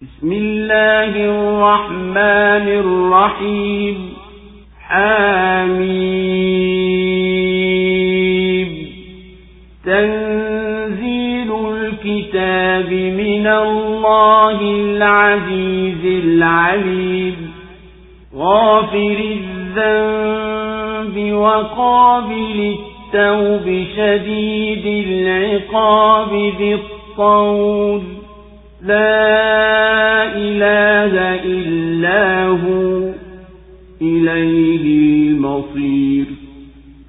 بسم الله الرحمن الرحيم. حميم. تنزيل الكتاب من الله العزيز العليم. غافر الذنب وقابل التوب شديد العقاب ذي الطول. لا إله إلا هو إليه المصير.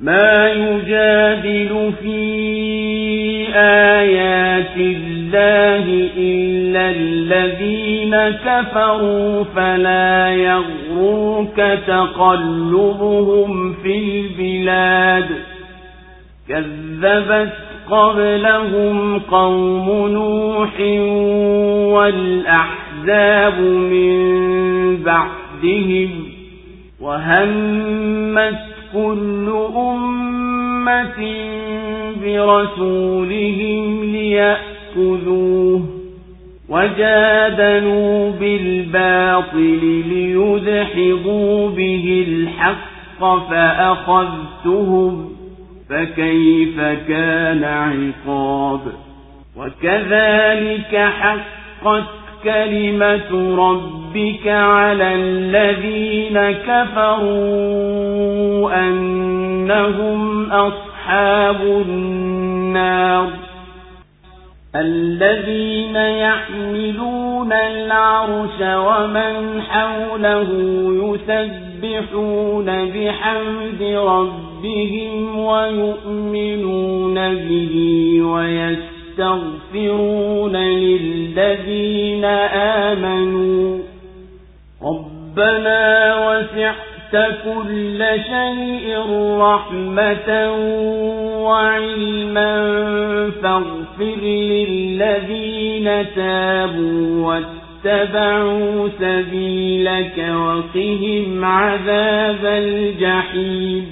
ما يجادل في آيات الله إلا الذين كفروا فلا يغرك تقلبهم في البلاد. كذبت قبلهم قوم نوح والأحزاب من بعدهم. وهمت كل أمة برسولهم ليأخذوه. وجادلوا بالباطل ليدحضوا به الحق فأخذتهم. فكيف كان عقاب. وكذلك حقت كلمة ربك على الذين كفروا أنهم أصحاب النار. الذين يحملون العرش ومن حوله يسبحون بحمد ربهم ويؤمنون به ويستغفرون للذين آمنوا ربنا وسعت كل شيء رحمة وعلما فاغفر للذين تابوا واتبعوا سبيلك وقهم عذاب الجحيم.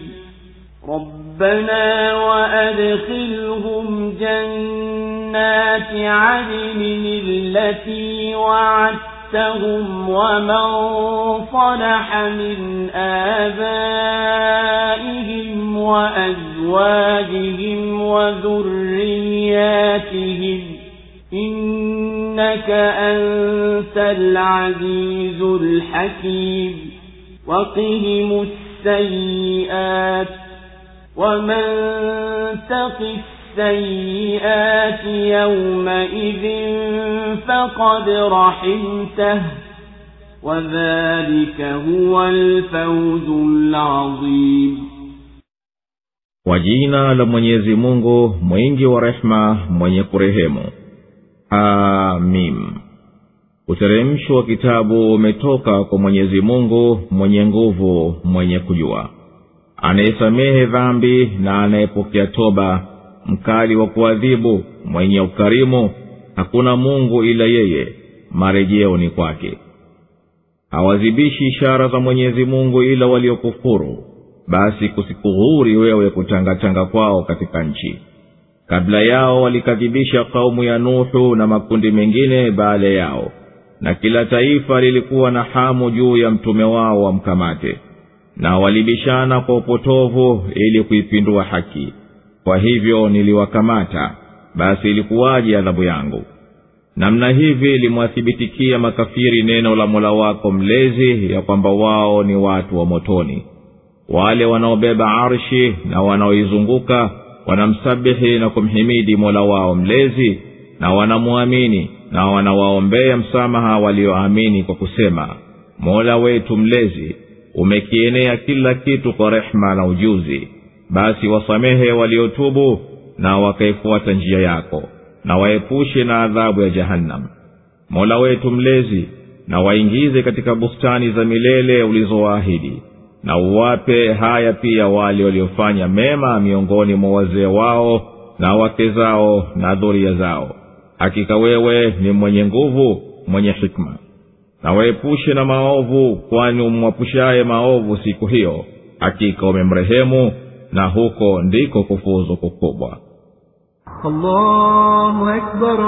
ربنا وأدخلهم جنات عدن التي وعدتهم ومن صلح من آبائهم وأزواجهم وذرياتهم إنك أنت العزيز الحكيم. وقهم السيئات ومن تق السيئات يومئذ فقد رحمته وذلك هو الفوز العظيم. Kwa jina la Mwenyezi Mungu mwingi wa rehema mwenye kurehemu. Hamim. Uteremsho wa kitabu umetoka kwa Mwenyezi Mungu mwenye nguvu mwenye kujua, anayesamehe dhambi na anayepokea toba, mkali wa kuadhibu, mwenye ukarimu, hakuna Mungu ila yeye, marejeo ni kwake. Hawazibishi ishara za Mwenyezi Mungu ila waliokufuru, basi kusikughuri wewe kutangatanga kwao katika nchi. Kabla yao walikadhibisha kaumu ya Nuhu na makundi mengine baada yao, na kila taifa lilikuwa na hamu juu ya mtume wao wamkamate, na walibishana kwa upotovu ili kuipindua haki. Kwa hivyo niliwakamata, basi ilikuwaje adhabu yangu. Namna hivi limwathibitikia makafiri neno la Mola wako mlezi ya kwamba wao ni watu wa motoni. Wale wanaobeba arshi na wanaoizunguka wanamsabihi na kumhimidi Mola wao mlezi, na wanamuamini na wanawaombea msamaha walioamini kwa kusema, Mola wetu mlezi, umekienea kila kitu kwa rehema na ujuzi, basi wasamehe waliotubu na wakaifuata njia yako, na waepushe na adhabu ya Jahannam. Mola wetu mlezi, na waingize katika bustani za milele ulizowaahidi, na uwape haya pia wale waliofanya mema miongoni mwa wazee wao na wake zao na dhuria zao. Hakika wewe ni mwenye nguvu mwenye hikma. Na waepushe na maovu, kwani umwapushaye maovu siku hiyo hakika umemrehemu, na huko ndiko kufuzu kukubwa. الله أكبر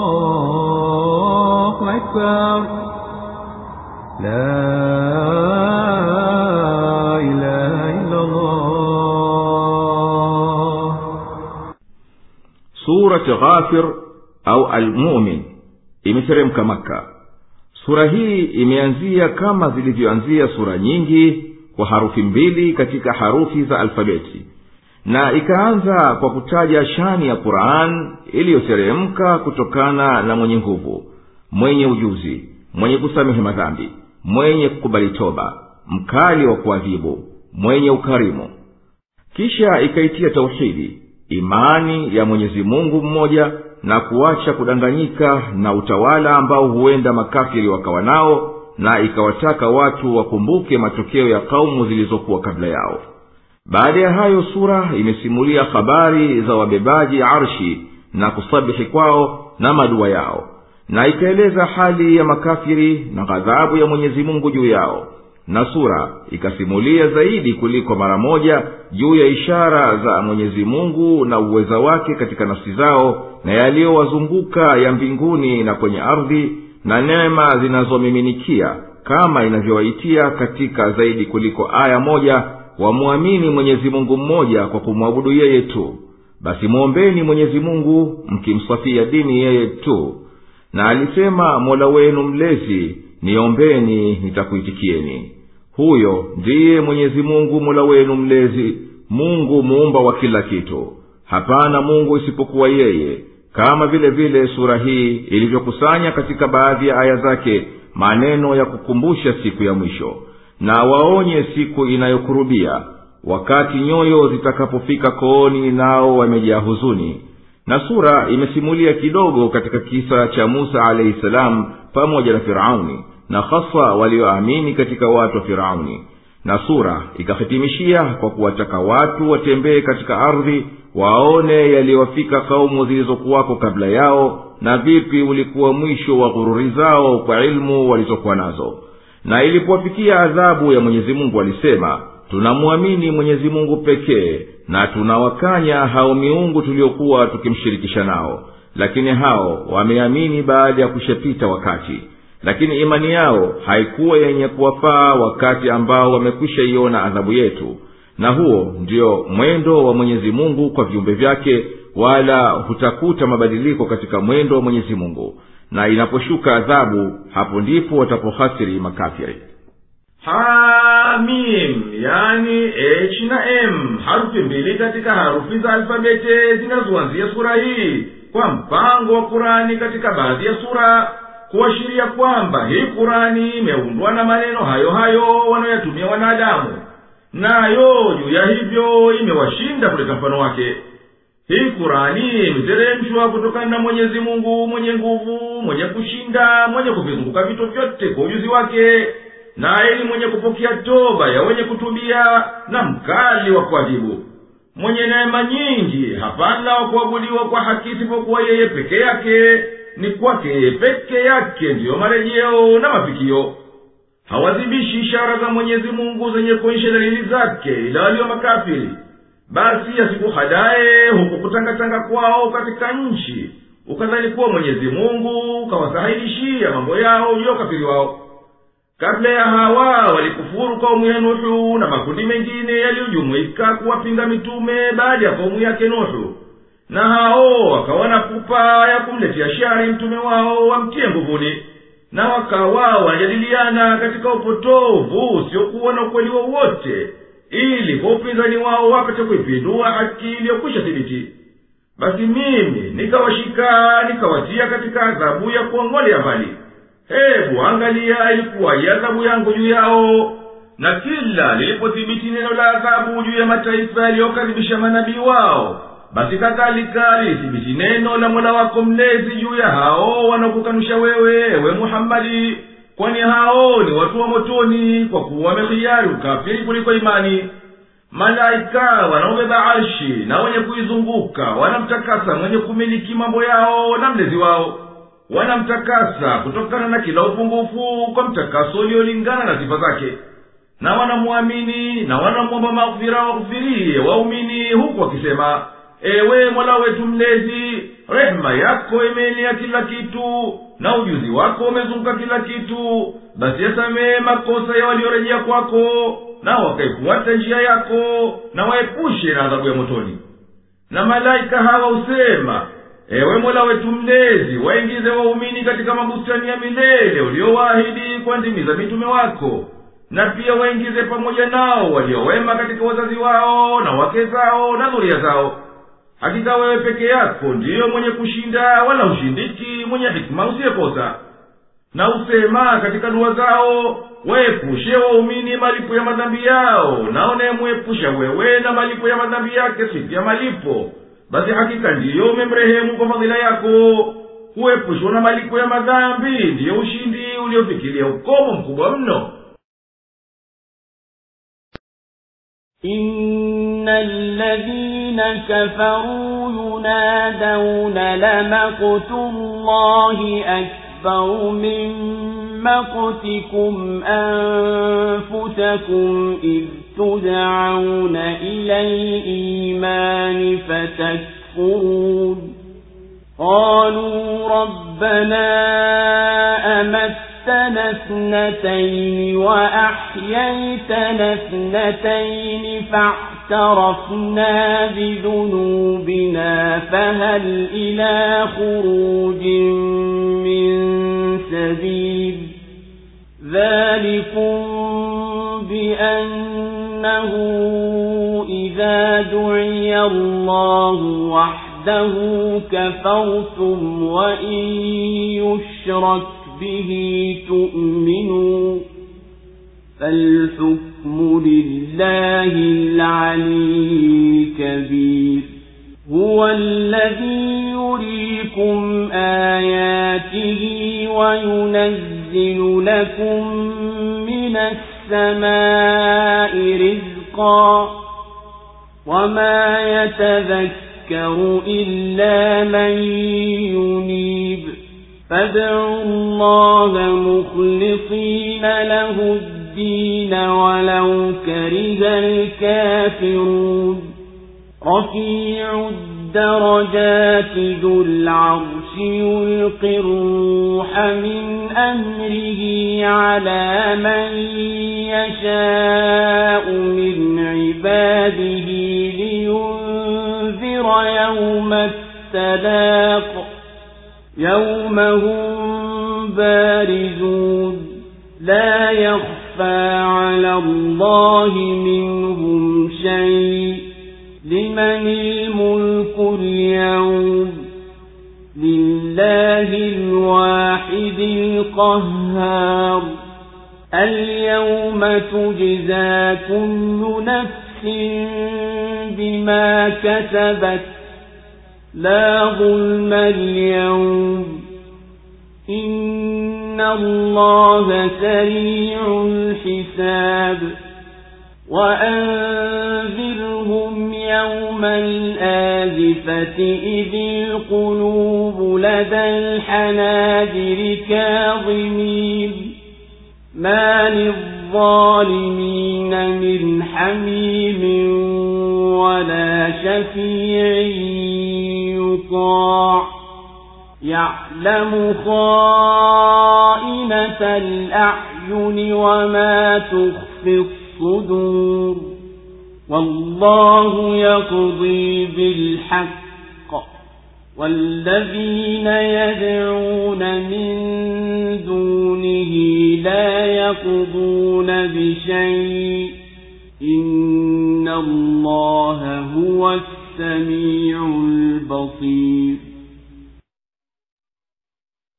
الله أكبر لا إله إلا الله. سورة غافر au Al-Mu'min imeteremka Makka. Sura hii imeanzia kama zilivyoanzia sura nyingi kwa harufi mbili katika harufi za alfabeti, na ikaanza kwa kutaja shani ya Qur'an iliyoteremka kutokana na mwenye nguvu, mwenye ujuzi, mwenye kusamehe madhambi, mwenye kukubali toba, mkali wa kuadhibu, mwenye ukarimu. Kisha ikaitia tauhidi, imani ya Mwenyezi Mungu mmoja, na kuacha kudanganyika na utawala ambao huenda makafiri wakawa nao, na ikawataka watu wakumbuke matokeo ya kaumu zilizokuwa kabla yao. Baada ya hayo sura imesimulia habari za wabebaji arshi na kusabihi kwao na madua yao, na ikaeleza hali ya makafiri na ghadhabu ya Mwenyezi Mungu juu yao. Na sura ikasimulia zaidi kuliko mara moja juu ya ishara za Mwenyezi Mungu na uweza wake katika nafsi zao na yaliyowazunguka ya mbinguni na kwenye ardhi, na neema zinazomiminikia kama inavyowaitia katika zaidi kuliko aya moja wamuamini Mwenyezi Mungu mmoja kwa kumwabudu yeye tu. Basi muombeni Mwenyezi Mungu mkimsafia dini yeye tu. Na alisema Mola wenu mlezi, niombeni nitakuitikieni. Huyo ndiye Mwenyezi Mungu Mola wenu mlezi, Mungu muumba wa kila kitu. Hapana Mungu isipokuwa yeye. Kama vile vile sura hii ilivyokusanya katika baadhi ya aya zake maneno ya kukumbusha siku ya mwisho, na waonye siku inayokurubia, wakati nyoyo zitakapofika kooni nao wamejaa huzuni. Na sura imesimulia kidogo katika kisa cha Musa alayhi salam pamoja na Firauni, na hasa walioamini katika watu wa Firauni. Na sura ikahitimishia kwa kuwataka watu watembee katika ardhi waone yaliyowafika kaumu zilizokuwako kabla yao, na vipi ulikuwa mwisho wa ghururi zao kwa ilmu walizokuwa nazo. Na ilipowafikia adhabu ya Mwenyezi Mungu walisema, tunamwamini Mwenyezi Mungu pekee, na tunawakanya hao miungu tuliokuwa tukimshirikisha nao. Lakini hao wameamini baada ya kushapita wakati, lakini imani yao haikuwa yenye kuwafaa wakati ambao wamekwisha iona adhabu yetu. Na huo ndio mwendo wa Mwenyezi Mungu kwa viumbe vyake, wala hutakuta mabadiliko katika mwendo wa Mwenyezi Mungu. Na inaposhuka adhabu, hapo ndipo watapohasiri makafiri. Hamim, yani H na M, harufi mbili katika harufi za alfabeti zinazoanzia sura hii kwa mpango wa Qur'ani katika baadhi ya sura, kuashiria kwamba hii Qur'ani imeundwa na maneno hayo hayo wanayotumia wanadamu, nayo juu ya hivyo imewashinda kuleta mfano wake. Hii Qur'ani imeteremshwa kutokana na Mwenyezi Mungu mwenye nguvu, mwenye kushinda, mwenye kuvizunguka vitu vyote kwa ujuzi wake, naye ni mwenye kupokea toba ya wenye kutubia, na mkali wa kuadhibu, mwenye neema nyingi. Hapana wa kuabudiwa kwa haki isipokuwa yeye peke yake, ni kwake peke yake ndiyo marejeo na mafikio. Hawazibishi ishara za Mwenyezi Mungu zenye kuonyesha dalili zake ila walio makafiri. Basi asikuhadae huku kutangatanga kwao katika nchi, ukadhani kuwa Mwenyezi Mungu kawasahilishia mambo yao juu ya ukafiri wao. Kabla ya hawa walikufuru kaumu ya Nuhu na makundi mengine yaliyojumuika kuwapinga mitume baada ya kaumu yake Nuhu, na hao wakawana pupa ya kumletea shari mtume wao wamtie nguvuni, na wakawa wanajadiliana katika upotovu usiokuwa na ukweli wowote, ili kwa upinzani wao wapate kuipindua haki iliyokwisha thibiti. Basi mimi nikawashika, nikawatia katika adhabu ya kuongolea mbali. Hebu angalia ilikuwa adhabu yangu juu yao. Na kila lilipothibiti neno la adhabu juu ya mataifa yaliyokadhibisha manabii wao, basi kadhalika lilithibiti neno la Mola wako mlezi juu ya hao wanaokukanusha wewe, ewe Muhammadi, kwani hao ni watu wa motoni kwa kuwa wamekhiari ukafiri kuliko imani. Malaika wanaobeba arshi na wenye kuizunguka wanamtakasa mwenye kumiliki mambo yao na mlezi wao, wanamtakasa kutokana na kila upungufu kwa mtakaso uliolingana na sifa zake, na wanamuamini na wanamuomba maghfira waghfirie waumini, huku wakisema, ewe Mola wetu mlezi, rehema yako imeenea kila kitu na ujuzi wako umezunguka kila kitu, basi yasamehe makosa ya waliorejea kwako na wakaifuata njia yako, na waepushe na adhabu ya motoni. Na malaika hawa husema, ewe Mola wetu mlezi, waingize waumini katika mabustani ya milele uliowaahidi kwa ndimi za mitume wako, na pia waingize pamoja nao waliowema katika wazazi wao na wake zao na dhuria zao. Hakika wewe peke yako ndiyo mwenye kushinda, wala hushindiki, mwenye hikma usiyekosa. Na usema katika dua zao, waepushe waumini malipo ya madhambi yao, na unayemuepusha wewe na malipo ya madhambi yake siku ya malipo, basi hakika ndiyo umemrehemu kwa fadhila yako. Kuepushwa na malipo ya madhambi ndiyo ushindi uliofikiria ukomo mkubwa mno. innal ladhina kafaru yunadawna lamaqtullahi akbaru min maqtikum anfusakum idh tud'auna ila al-iman fatakfurun. qalu rabbana أمتنا اثنتين وأحييتنا اثنتين فاعترفنا بذنوبنا فهل إلى خروج من سبيل. ذلكم بأنه إذا دعي الله وحده كفرتم وإن يشرك به تؤمنوا فالحكم لله العلي الكبير. هو الذي يريكم آياته وينزل لكم من السماء رزقا وما يتذكر إلا من ينيب. فادعوا الله مخلصين له الدين ولو كره الكافرون. رفيع الدرجات ذو العرش يلقي الروح من أمره على من يشاء من عباده لينذر يوم التلاق يوم هم بارزون لا يخفى على الله منهم شيء. لمن الملك اليوم؟ لله الواحد القهار. اليوم تجزى كل نفس بما كسبت لا ظلم اليوم إن الله سريع الحساب. وأنذرهم يوم الآزفة إذ القلوب لدى الحناجر كاظمين ما للظالمين من حميم ولا شفيع يطاع. يعلم خائنة الأعين وما تخفي الصدور. والله يقضي بالحق والذين يدعون من دونه لا يقضون بشيء إن الله هو السميع البصير.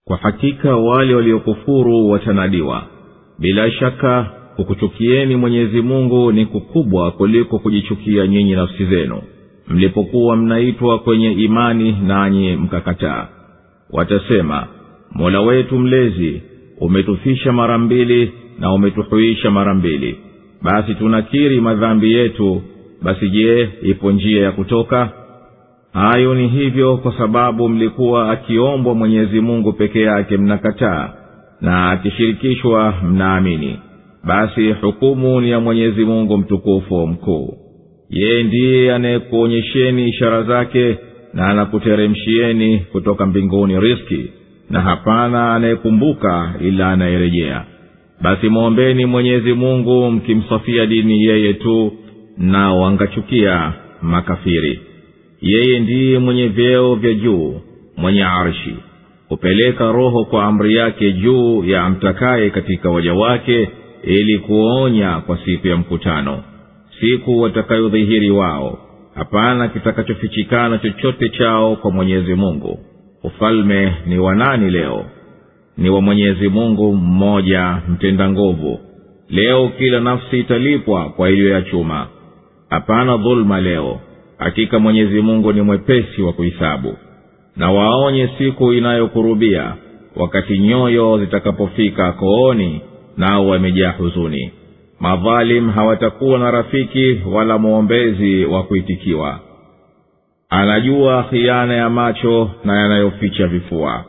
Kwa hakika wale waliokufuru watanadiwa, bila shaka kukuchukieni Mwenyezi Mungu ni kukubwa kuliko kujichukia nyinyi nafsi zenu mlipokuwa mnaitwa kwenye imani nanyi mkakataa. Watasema, Mola wetu mlezi, umetufisha mara mbili na umetuhuisha mara mbili, basi tunakiri madhambi yetu, basi je, ipo njia ya kutoka? Hayo ni hivyo kwa sababu mlikuwa akiombwa Mwenyezi Mungu peke yake mnakataa, na akishirikishwa mnaamini. Basi hukumu ni ya Mwenyezi Mungu mtukufu mkuu. Yeye ndiye anayekuonyesheni ishara zake na anakuteremshieni kutoka mbinguni riziki, na hapana anayekumbuka ila anayerejea. Basi muombeni Mwenyezi Mungu mkimsafia dini yeye tu, na wangachukia makafiri. Yeye ndiye mwenye vyeo vya juu, mwenye arshi, hupeleka roho kwa amri yake juu ya amtakaye katika waja wake, ili kuonya kwa siku ya mkutano, siku watakayodhihiri wao. Hapana kitakachofichikana chochote chao kwa Mwenyezi Mungu. Ufalme ni wa nani leo? Ni wa Mwenyezi Mungu mmoja mtenda nguvu. Leo kila nafsi italipwa kwa iliyoyachuma. Hapana dhulma leo. Hakika Mwenyezi Mungu ni mwepesi wa kuhesabu. Na waonye siku inayokurubia, wakati nyoyo zitakapofika kooni, nao wamejaa huzuni. Madhalim hawatakuwa na rafiki wala muombezi wa kuitikiwa. Anajua khiana ya macho na yanayoficha vifua.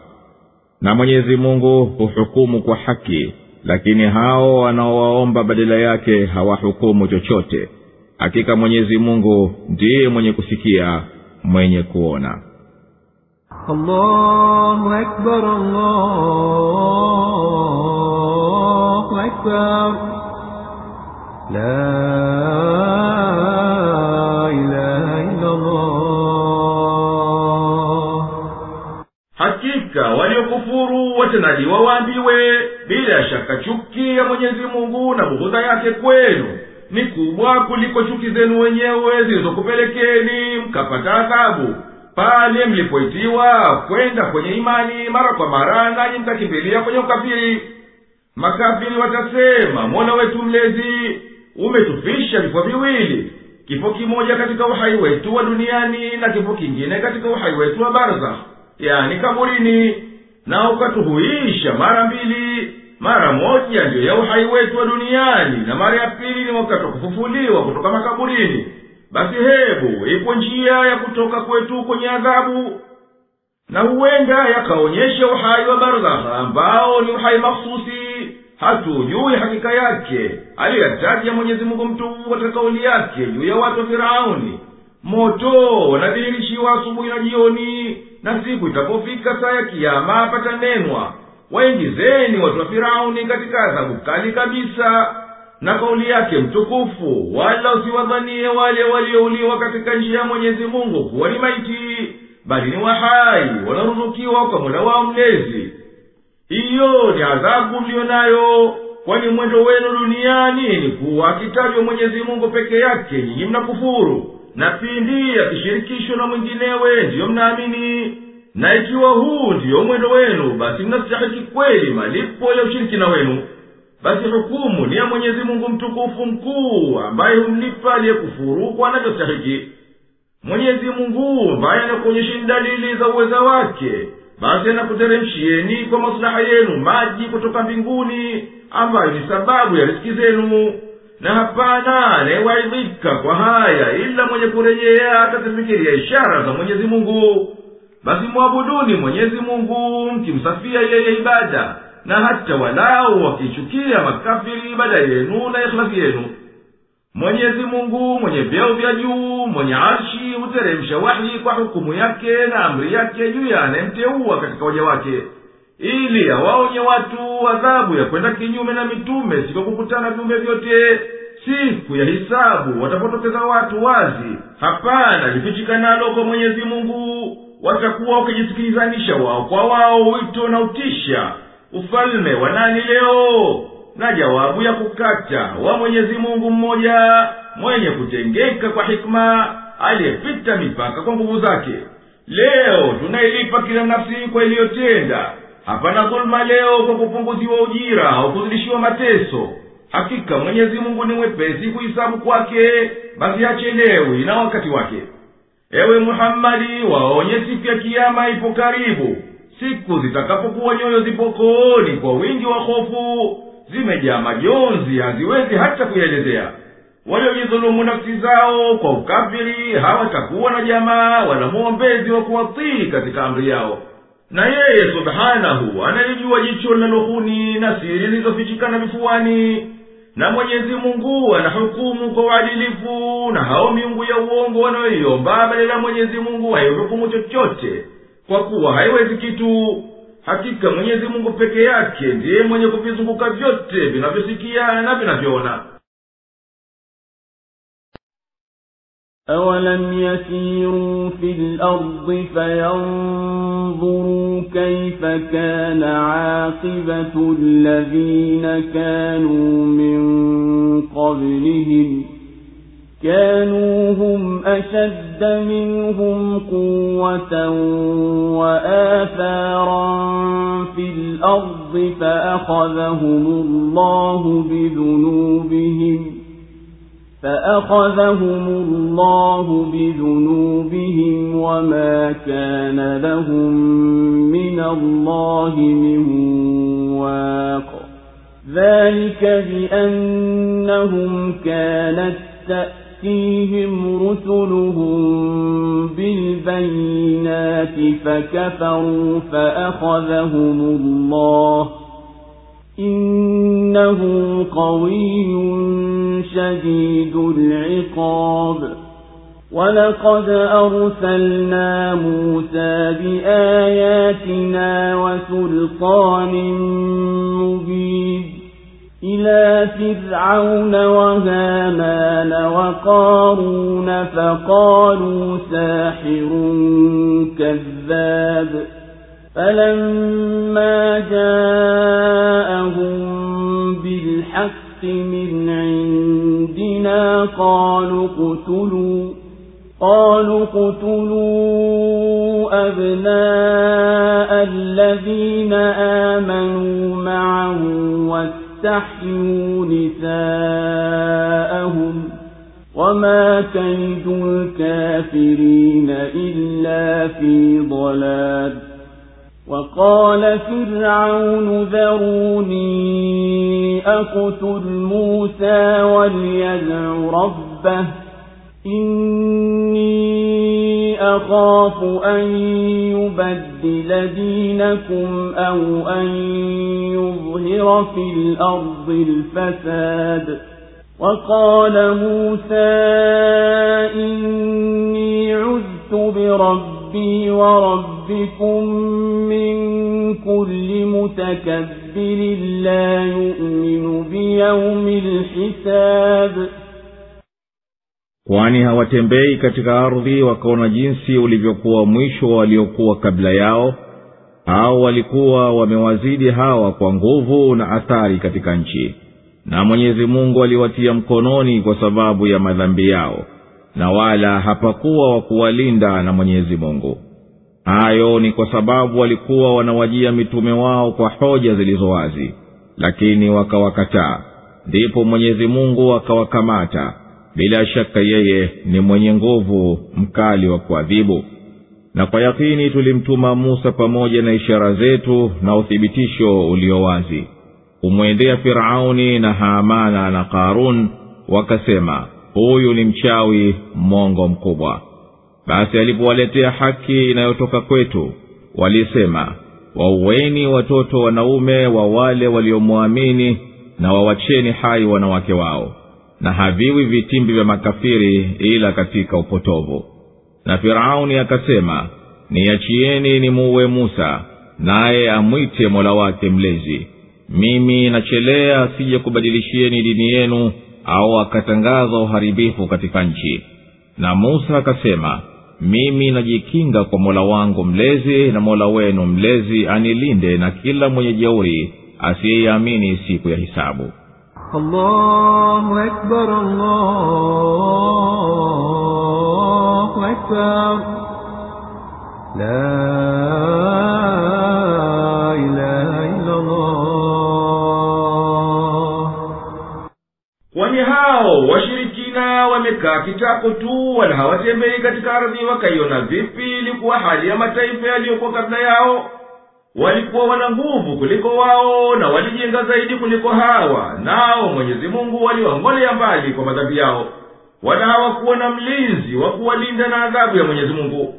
Na Mwenyezi Mungu huhukumu kwa haki, lakini hao wanaowaomba badala yake hawahukumu chochote. Hakika Mwenyezi Mungu ndiye mwenye kusikia, mwenye kuona. Allahu Akbar, Allahu Akbar. La ilaha illa Allah. Hakika waliokufuru watanadiwa waambiwe, bila shaka chuki ya Mwenyezi Mungu na bughudha yake kwenu ni kubwa kuliko chuki zenu wenyewe zilizokupelekeni mkapata adhabu pale mlipoitiwa kwenda kwenye imani mara kwa mara, nanyi mtakimbilia kwenye ukafiri. Makafiri watasema, Mola wetu mlezi, umetufisha vifo viwili, kifo kimoja katika uhai wetu wa duniani na kifo kingine katika uhai wetu wa barzakh, yani kaburini, na ukatuhuisha mara mbili. Mara moja ndio ya uhai wetu wa duniani, na mara ya pili ni wakati wa kufufuliwa kutoka makaburini. Basi hebu ipo njia ya kutoka kwetu kwenye adhabu. Na huenda yakaonyesha uhai wa barzakh ambao ni uhai mahsusi, hatujui hakika yake, aliyataja Mwenyezi Mungu mtukufu katika kauli yake juu ya watu wa Firauni. Moto unadhihirishiwa asubuhi na jioni, na siku itapofika saa ya kiyama patanenwa, waingizeni watu wa Firauni katika adhabu kali kabisa. Na kauli yake mtukufu, wala usiwadhanie wale waliouliwa katika njia ya Mwenyezi Mungu kuwa ni maiti, bali ni wahai, wanaruzukiwa kwa Mola wao mlezi. Hiyo ni adhabu mlio nayo, kwani mwendo wenu duniani ni kuwa akitajwa Mwenyezi Mungu peke yake nyinyi mnakufuru, na pindi akishirikishwa na mwinginewe ndiyo mnaamini. Na ikiwa huu ndiyo mwendo wenu, basi mnastahiki kweli malipo ya ushirikina wenu. Basi hukumu ni ya Mwenyezi Mungu mtukufu mkuu, ambaye humlipa aliyekufuru kwa anavyostahiki. Mwenyezi Mungu ambaye anakuonyesha dalili za uweza wake, basi anakuteremshieni kwa maslaha yenu maji kutoka mbinguni, ambayo ni sababu ya riziki zenu. Na hapana anayewaidhika kwa haya ila mwenye kurejea atazifikiria ishara za Mwenyezi Mungu. Basi muabuduni Mwenyezi Mungu mkimsafia yeye ibada, na hata walau wakichukia makafiri ibada yenu na ikhlasi yenu. Mwenyezi Mungu mwenye vyeo vya juu, mwenye arshi, huteremsha wahi kwa hukumu yake na amri yake juu ya anayemteua katika waja wake, ili awaonye watu adhabu ya kwenda kinyume na mitume siku kukutana viumbe vyote, siku ya hisabu watapotokeza watu wazi. Hapana lifichikanalo kwa Mwenyezi Mungu. Watakuwa wakijisikilizanisha wao kwa wao wito na utisha, ufalme wa nani leo? Na jawabu ya kukata wa Mwenyezi Mungu mmoja, mwenye kutengeka kwa hikma, aliyepita mipaka kwa nguvu zake. Leo tunailipa kila nafsi kwa iliyotenda. Hapana dhulma leo kwa kupunguziwa ujira au kuzidishiwa mateso. Hakika Mwenyezi Mungu ni mwepesi kuhisabu kwake, basi hachelewi na wakati wake. Ewe Muhammadi, waonye siku ya kiyama ipo karibu, siku zitakapokuwa nyoyo zipo kooni kwa wingi wa hofu, zimejaa majonzi haziwezi hata kuyaelezea. Waliojidhulumu nafsi zao kwa ukafiri hawatakuwa na jamaa wala muombezi wa kuwatii katika amri yao. Na yeye subhanahu analijua jicho linalohuni na siri zilizofichikana vifuani. na Mwenyezi Mungu anahukumu kwa uadilifu, na hao miungu ya uongo wanaoiomba badala ya Mwenyezi Mungu haihukumu chochote, kwa kuwa haiwezi kitu. Hakika Mwenyezi Mungu peke yake ndiye mwenye kuvizunguka vyote vinavyosikia na vinavyoona. أَوَلَمْ يَسِيرُوا فِي الْأَرْضِ فَيَنظُرُوا كَيْفَ كَانَ عَاقِبَةُ الَّذِينَ كَانُوا مِنْ قَبْلِهِمْ كَانُوا هُمْ أَشَدَّ مِنْهُمْ قُوَّةً وَآثَارًا فِي الْأَرْضِ فَأَخَذَهُمُ اللَّهُ بِذُنُوبِهِمْ وَمَا كَانَ لَهُم مِّنَ اللَّهِ مِن وَاقٍ ذَلِكَ بِأَنَّهُمْ كَانَتْ تَأْتِيهِمْ رُسُلُهُم بِالْبَيِّنَاتِ فَكَفَرُوا فَأَخَذَهُمُ اللَّهُ إِنَّهُ قَوِيٌّ شَدِيدُ الْعِقَابِ وَلَقَدْ أَرْسَلْنَا مُوسَى بِآيَاتِنَا وَسُلْطَانٍ مُبِينٍ إِلَى فِرْعَوْنَ وَهَامَانَ وَقَارُونَ فَقَالُوا سَاحِرٌ كَذَّابٌ فَلَمَّا جَاءَهُم بِالْحَقِّ مِنْ عِندِنَا قَالُوا اقْتُلُوا أَبْنَاءَ الَّذِينَ آمَنُوا مَعَهُ وَاسْتَحْيُوا نِسَاءَهُمْ وَمَا كَيْدُ الْكَافِرِينَ إِلَّا فِي ضَلَالٍ وَقَالَ فِرْعَوْنُ ذَرُونِي أَقْتُلْ مُوسَى وَلْيَدْعُ رَبَّهُ إِنِّي أَخَافُ أَن يُبَدِّلَ دِينَكُمْ أَوْ أَن يُظْهِرَ فِي الْأَرْضِ الْفَسَادَ وَقَالَ مُوسَى إِنِّي عُذْتُ بِرَبِّي وَرَبِّكُمْ مِنْ كُلِّ مُتَكَبِّرٍ لَا يُؤْمِنُ بِيَوْمِ الْحِسَابِ. Kwani hawatembei katika ardhi wakaona jinsi ulivyokuwa mwisho waliokuwa kabla yao, au walikuwa wamewazidi hawa kwa nguvu na athari katika nchi, na Mwenyezi Mungu aliwatia mkononi kwa sababu ya madhambi yao, na wala hapakuwa wa kuwalinda na Mwenyezi Mungu. Hayo ni kwa sababu walikuwa wanawajia mitume wao kwa hoja zilizo wazi, lakini wakawakataa. Ndipo Mwenyezi Mungu akawakamata. Bila shaka yeye ni mwenye nguvu, mkali wa kuadhibu. Na kwa yakini tulimtuma Musa pamoja na ishara zetu na uthibitisho ulio wazi kumwendea Firauni na Haamana na Karun, wakasema, huyu ni mchawi mwongo mkubwa. Basi alipowaletea haki inayotoka kwetu, walisema, waueni watoto wanaume wa wale waliomwamini na wawacheni hai wanawake wao, na haviwi vitimbi vya makafiri ila katika upotovu. Na Firauni akasema, niachieni nimuue Musa, naye amwite Mola wake mlezi. Mimi nachelea asije kubadilishieni dini yenu, au akatangaza uharibifu katika nchi. Na Musa akasema, mimi najikinga kwa Mola wangu mlezi na Mola wenu mlezi anilinde na kila mwenye jeuri asiyeamini siku ya hisabu. Allahu Akbar, Allahu Akbar, la ilaha illa Allah. Kwani hao washirikina wamekaa kitako tu, wala hawatembei katika ardhi wakaiona vipi ilikuwa hali ya mataifa yaliyokuwa kabla yao? Walikuwa wana nguvu kuliko wao na walijenga zaidi kuliko hawa, nao Mwenyezi Mungu waliwaongolea mbali kwa madhambi yao, wala hawakuwa na mlinzi wa kuwalinda na adhabu ya Mwenyezi Mungu.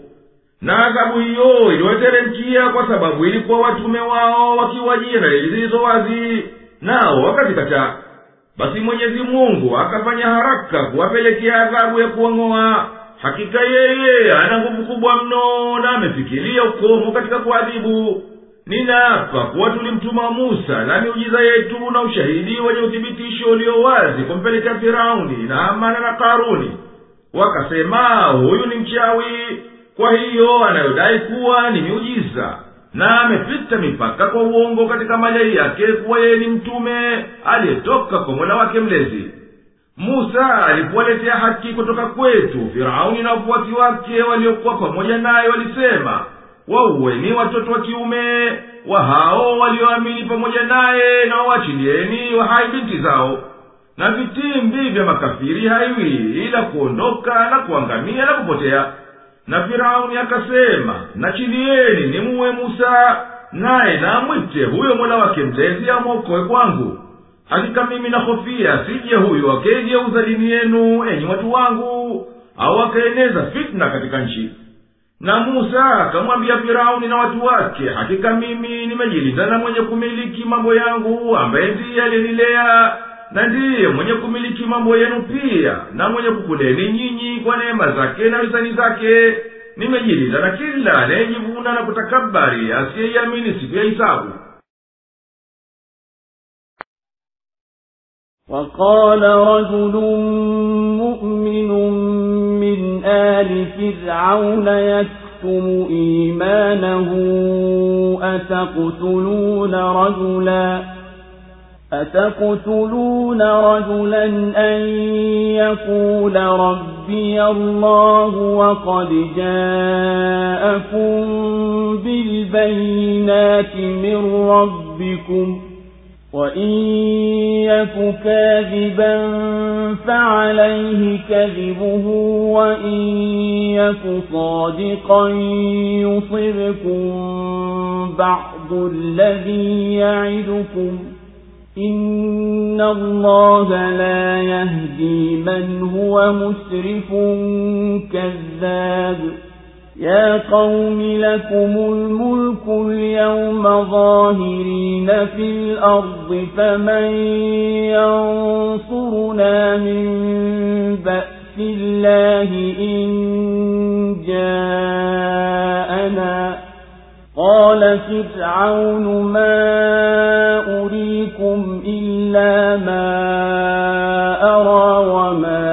Na adhabu hiyo iliwateremkia kwa sababu ilikuwa watume wao wakiwajia na dalili zilizo wazi, nao wakazikataa. basi Mwenyezi Mungu akafanya haraka kuwapelekea adhabu ya kuwang'oa. Hakika yeye ana nguvu kubwa mno na amefikiria ukomo katika kuadhibu. Ninaapa kuwa tulimtuma Musa na miujiza yetu na ushahidi wenye uthibitisho ulio wazi kumpelekea Firauni na Hamana na Karuni. Wakasema huyu ni mchawi, kwa hiyo anayodai kuwa ni miujiza, na amepita mipaka kwa uongo katika madai yake kuwa yeye ni mtume aliyetoka kwa Mola wake mlezi. Musa alipowaletea haki kutoka kwetu, Firauni na wafuasi wake waliokuwa pamoja naye walisema, waueni watoto wa kiume wa hao walioamini pamoja naye na wawachilieni wahai binti zao. Na vitimbi vya makafiri haiwi ila kuondoka na kuangamia na kupotea. Na Firauni akasema, nachilieni ni muwe Musa, naye na mwite huyo Mola wake mlezi amwokoe kwangu. Hakika mimi nahofia sije huyo akegeuza dini yenu enyi watu wangu, au akaeneza fitna katika nchi. Na Musa akamwambia Firauni na watu wake, hakika mimi nimejilinda na mwenye kumiliki mambo yangu, ambaye ndiye alinilea na ndiye mwenye kumiliki mambo yenu pia, na mwenye kukuleni nyinyi kwa neema zake na hisani zake. Nimejilinda na kila anayejivuna na kutakabari asiyeiamini siku ya hisabu. وقال رجل مؤمن من آل فرعون يكتم إيمانه أتقتلون رجلا أن يقول ربي الله وقد جاءكم بالبينات من ربكم وإن يك كاذبا فعليه كذبه وإن يك صادقا يصبكم بعض الذي يعدكم إن الله لا يهدي من هو مسرف كذاب يا قوم لكم الملك اليوم ظاهرين في الأرض فمن ينصرنا من بأس الله إن جاءنا قال فرعون ما أريكم إلا ما أرى وما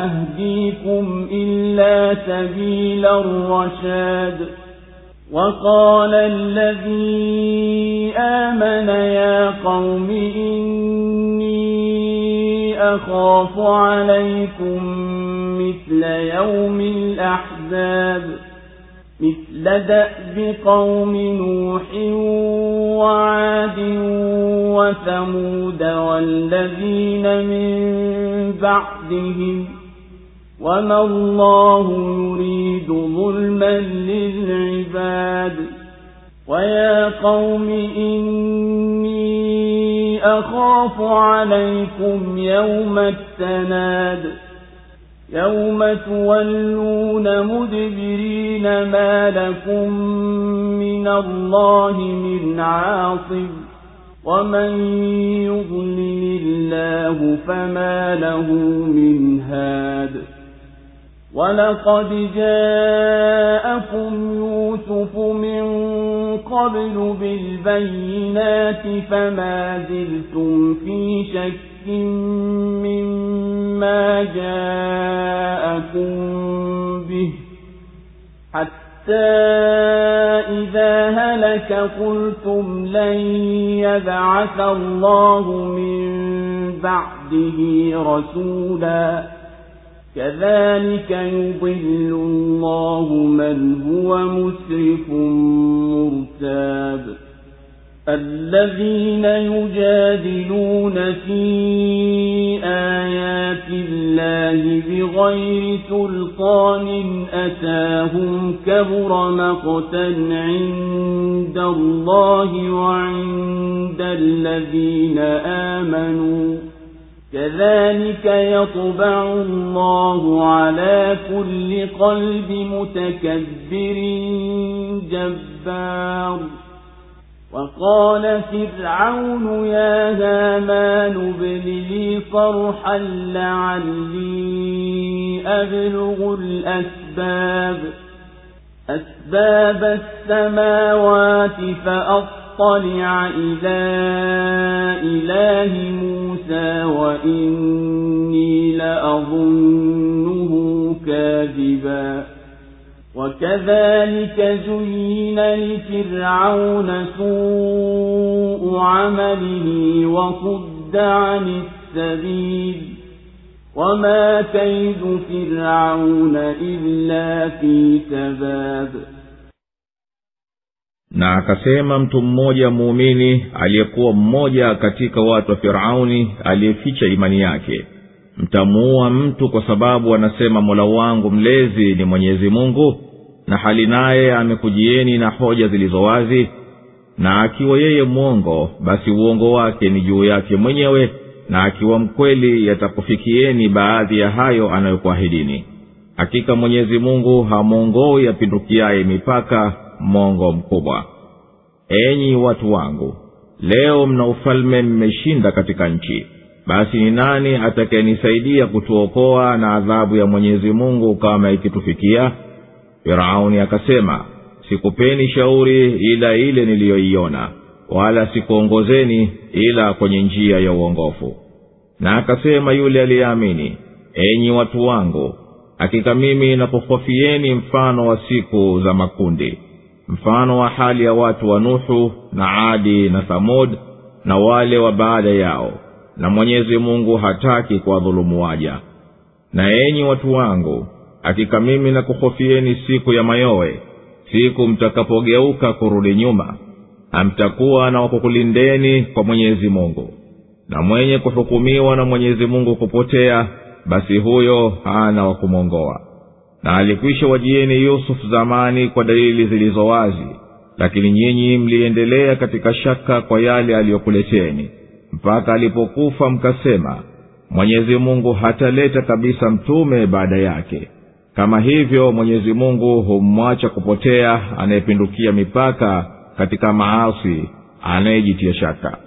أهديكم إلا سبيل الرشاد وقال الذي آمن يا قوم إني أخاف عليكم مثل يوم الأحزاب مثل دأب قوم نوح وعاد وثمود والذين من بعدهم وما الله يريد ظلما للعباد ويا قوم إني أخاف عليكم يوم التناد يوم تولون مدبرين ما لكم من الله من عاصم ومن يضلل الله فما له من هاد ولقد جاءكم يوسف من قبل بالبينات فما زلتم في شك مما جاءكم به حتى إذا هلك قلتم لن يبعث الله من بعده رسولا كذلك يضل الله من هو مسرف مرتاب الذين يجادلون في آيات الله بغير سلطان أتاهم كبر مقتا عند الله وعند الذين آمنوا كذلك يطبع الله على كل قلب متكبر جبار وقال فرعون يا هامان ابن لي صرحا لعلي أبلغ أسباب السماوات فأطلع إلى إله موسى وإني لأظنه كاذبا وكذلك زين لفرعون سوء عمله وصد عن السبيل وما كيد فرعون إلا في تباب. Na akasema mtu mmoja muumini aliyekuwa mmoja katika watu wa Firauni aliyeficha imani yake, mtamuua mtu kwa sababu anasema Mola wangu mlezi ni Mwenyezi Mungu, na hali naye amekujieni na hoja zilizo wazi, na akiwa yeye mwongo basi uongo wake ni juu yake mwenyewe, na akiwa mkweli yatakufikieni baadhi ya hayo anayokuahidini. Hakika Mwenyezi Mungu hamuongoi apindukiaye mipaka, mongo mkubwa. Enyi watu wangu, leo mna ufalme, mmeshinda katika nchi, basi ni nani atakayenisaidia kutuokoa na adhabu ya Mwenyezi Mungu kama ikitufikia? Firauni akasema, sikupeni shauri ila ile niliyoiona, wala sikuongozeni ila kwenye njia ya uongofu. Na akasema yule aliyeamini, enyi watu wangu, hakika mimi nakuhofieni mfano wa siku za makundi, mfano wa hali ya watu wa Nuhu na Adi na Thamud na wale wa baada yao, na Mwenyezi Mungu hataki kuwadhulumu waja. Na enyi watu wangu, hakika mimi nakuhofieni siku ya mayowe, siku mtakapogeuka kurudi nyuma, hamtakuwa na wakukulindeni kwa Mwenyezi Mungu. Na mwenye kuhukumiwa na Mwenyezi Mungu kupotea, basi huyo hana wakumongoa. Na alikwisha wajieni Yusuf zamani kwa dalili zilizo wazi, lakini nyinyi mliendelea katika shaka kwa yale aliyokuleteni, mpaka alipokufa mkasema, Mwenyezi Mungu hataleta kabisa mtume baada yake. Kama hivyo Mwenyezi Mungu humwacha kupotea anayepindukia mipaka katika maasi, anayejitia shaka.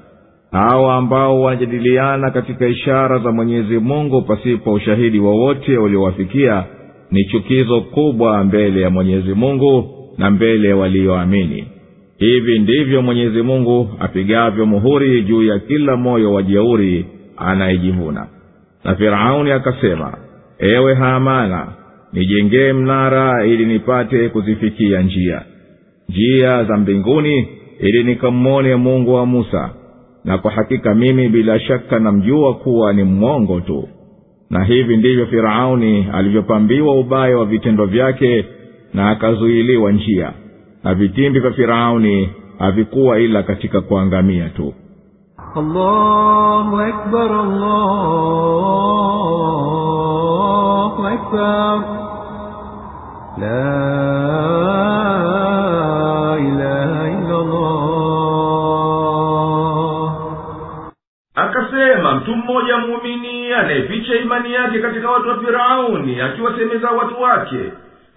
Hao ambao wanajadiliana katika ishara za Mwenyezi Mungu pasipo ushahidi wowote uliowafikia, ni chukizo kubwa mbele ya Mwenyezi Mungu na mbele walioamini. Hivi ndivyo Mwenyezi Mungu apigavyo muhuri juu ya kila moyo wa jeuri anayejivuna. Na Firauni akasema, ewe Hamana, nijengee mnara ili nipate kuzifikia njia za mbinguni, ili nikamwone Mungu wa Musa, na kwa hakika mimi bila shaka namjua kuwa ni mwongo tu. Na hivi ndivyo Firauni alivyopambiwa ubaya wa vitendo vyake, na akazuiliwa njia, na vitimbi vya Firauni havikuwa ila katika kuangamia tu. Allahu Akbar, Allahu Akbar, la ilaha illa Allah. Akasema mtu mmoja muumini anayeficha imani yake katika watu wa Firauni, akiwasemeza watu wake,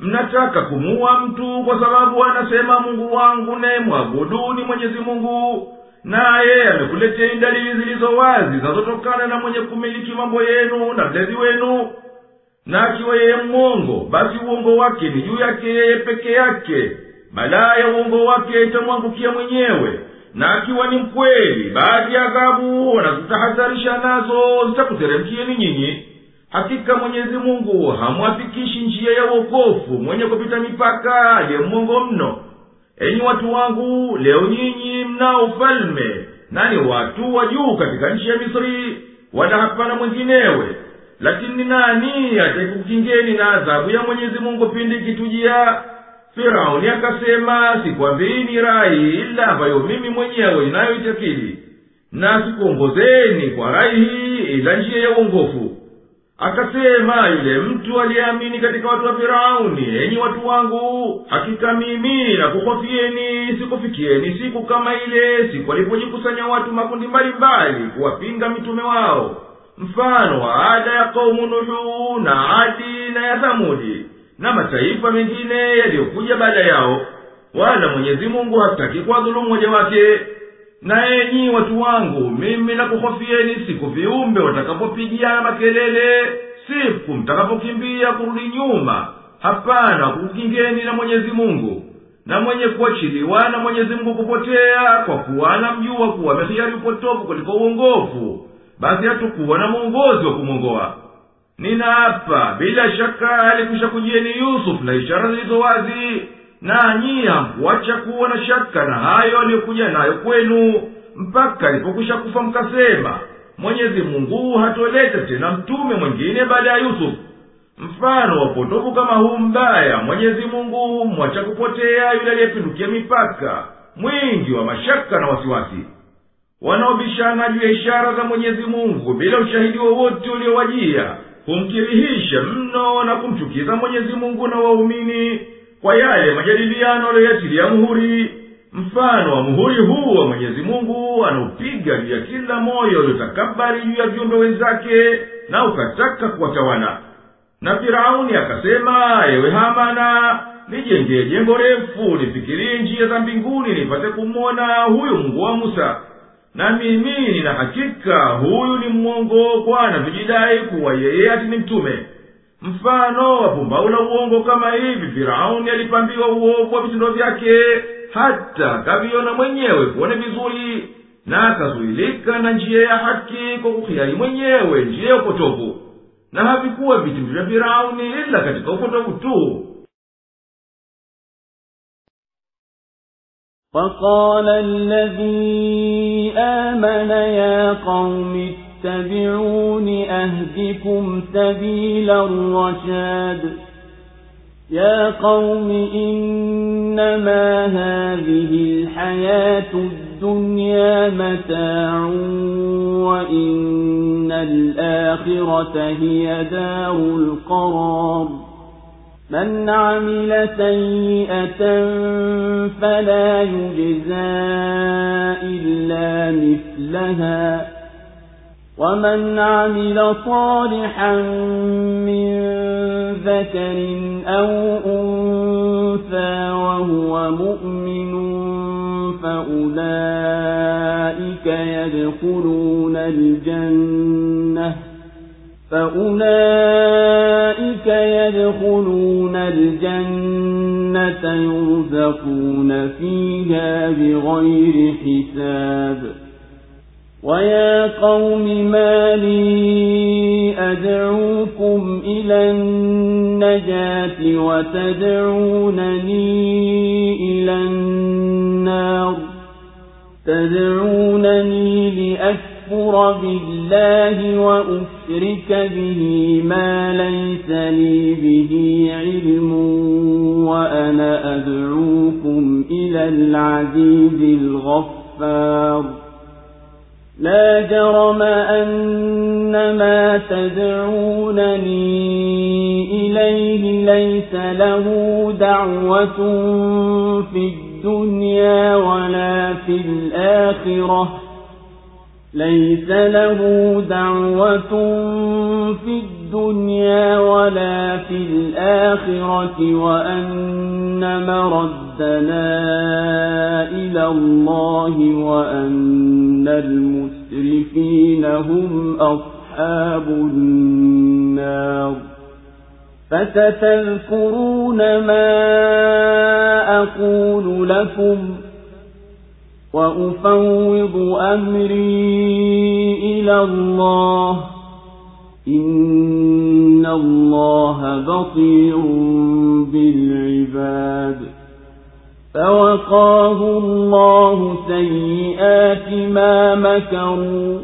mnataka kumuua mtu kwa sababu anasema Mungu wangu naye mwabuduni Mwenyezi Mungu, naye amekuleteni dalili zilizo wazi zinazotokana na mwenye kumiliki mambo yenu na mlezi wenu. Na akiwa yeye mwongo, basi uongo wake ni juu yake yeye peke yake, balaa ya uongo wake itamwangukia mwenyewe. Na akiwa ni mkweli, baadhi ya adhabu wanazotahadharisha nazo zitakuteremkieni nyinyi. Hakika Mwenyezi Mungu hamwafikishi njia ya wokovu mwenye kupita mipaka aliye mwongo mno. Enyi watu wangu, leo nyinyi mnao ufalme, nani watu wa juu katika nchi ya Misri, wala hapana mwinginewe. Lakini nani atakukingeni na adhabu ya Mwenyezi Mungu pindi kitujia? Firauni akasema, sikwambieni rai ila ambayo mimi mwenyewe ninayoitakidi, na sikuongozeni kwa rai hii ila njia ya uongofu. Akasema yule mtu aliyeamini katika watu wa Firauni, enyi watu wangu, hakika mimi nakuhofieni sikufikieni siku kama ile siku walipojikusanya watu makundi mbalimbali kuwapinga mitume wao, mfano wa ada ya kaumu Nuhu na Adi na ya Thamudi na mataifa mengine yaliyokuja baada yao. wala Mwenyezi Mungu hataki kuwadhulumu waja wake. Na enyi watu wangu, mimi nakuhofieni siku viumbe watakapopigiana makelele, siku mtakapokimbia kurudi nyuma. Hapana kukingeni na Mwenyezi Mungu. Na mwenye kuachiliwa na Mwenyezi Mungu kupotea, kwa kuwa anamjua kuwa amehiari upotovu kuliko uongofu, basi hatakuwa na mwongozi wa kumwongoa. Ninaapa, bila shaka alikwisha kujieni Yusuf na ishara zilizo wazi, nanyi hamkuacha kuwa na shaka na hayo aliyokuja nayo kwenu, mpaka alipokwisha kufa mkasema, Mwenyezi Mungu hatoleta tena mtume mwingine baada ya Yusuf. Mfano wa potovu kama huu mbaya, Mwenyezi Mungu mwacha kupotea yule aliyepindukia mipaka, mwingi wa mashaka na wasiwasi. Wanaobishana juu ya ishara za Mwenyezi Mungu bila ushahidi wowote uliowajia, humkirihisha mno na kumchukiza Mwenyezi Mungu na waumini kwa yale majadiliano aliyoyatilia muhuri. Mfano wa muhuri huu wa Mwenyezi Mungu anaupiga juu ya kila moyo uliotakabari juu ya viumbe wenzake na ukataka kuwatawala. Na Firauni akasema, ewe Hamana, nijengee jengo refu, nifikirie njia za mbinguni nipate kumwona huyu Mungu wa Musa. Na mimi nina hakika huyu ni mwongo, kwa anavijidai kuwa yeye ati ni mtume. Mfano wa pumbavu la uongo kama hivi Firauni alipambiwa uovu wa vitendo vyake, hata akaviona mwenyewe kuone vizuri, na akazuilika na njia ya haki kwa kuhiari mwenyewe njia ya upotovu. Na havikuwa vitendo vya Firauni ila katika upotovu tu. وقال الذي آمن يا قوم اتبعون أهدكم سبيل الرشاد يا قوم إنما هذه الحياة الدنيا متاع وإن الآخرة هي دار القرار من عمل سيئة فلا يجزى إلا مثلها ومن عمل صالحا من ذكر أو أنثى وهو مؤمن فأولئك يدخلون الجنة يرزقون فيها بغير حساب ويا قوم ما لي أدعوكم إلى النجاة وتدعونني إلى النار تدعونني لأكفر بالله وأشرك به ما ليس لي به علم وأنا أدعوكم إلى العزيز الغفار لا جرم أن ما تدعونني إليه ليس له دعوة في الدنيا ولا في الآخرة وأن مردنا إلى الله وأن المسرفين هم أصحاب النار فستذكرون ما أقول لكم وأفوض أمري إلى الله إن الله بصير بالعباد فوقاه الله سيئات ما مكروا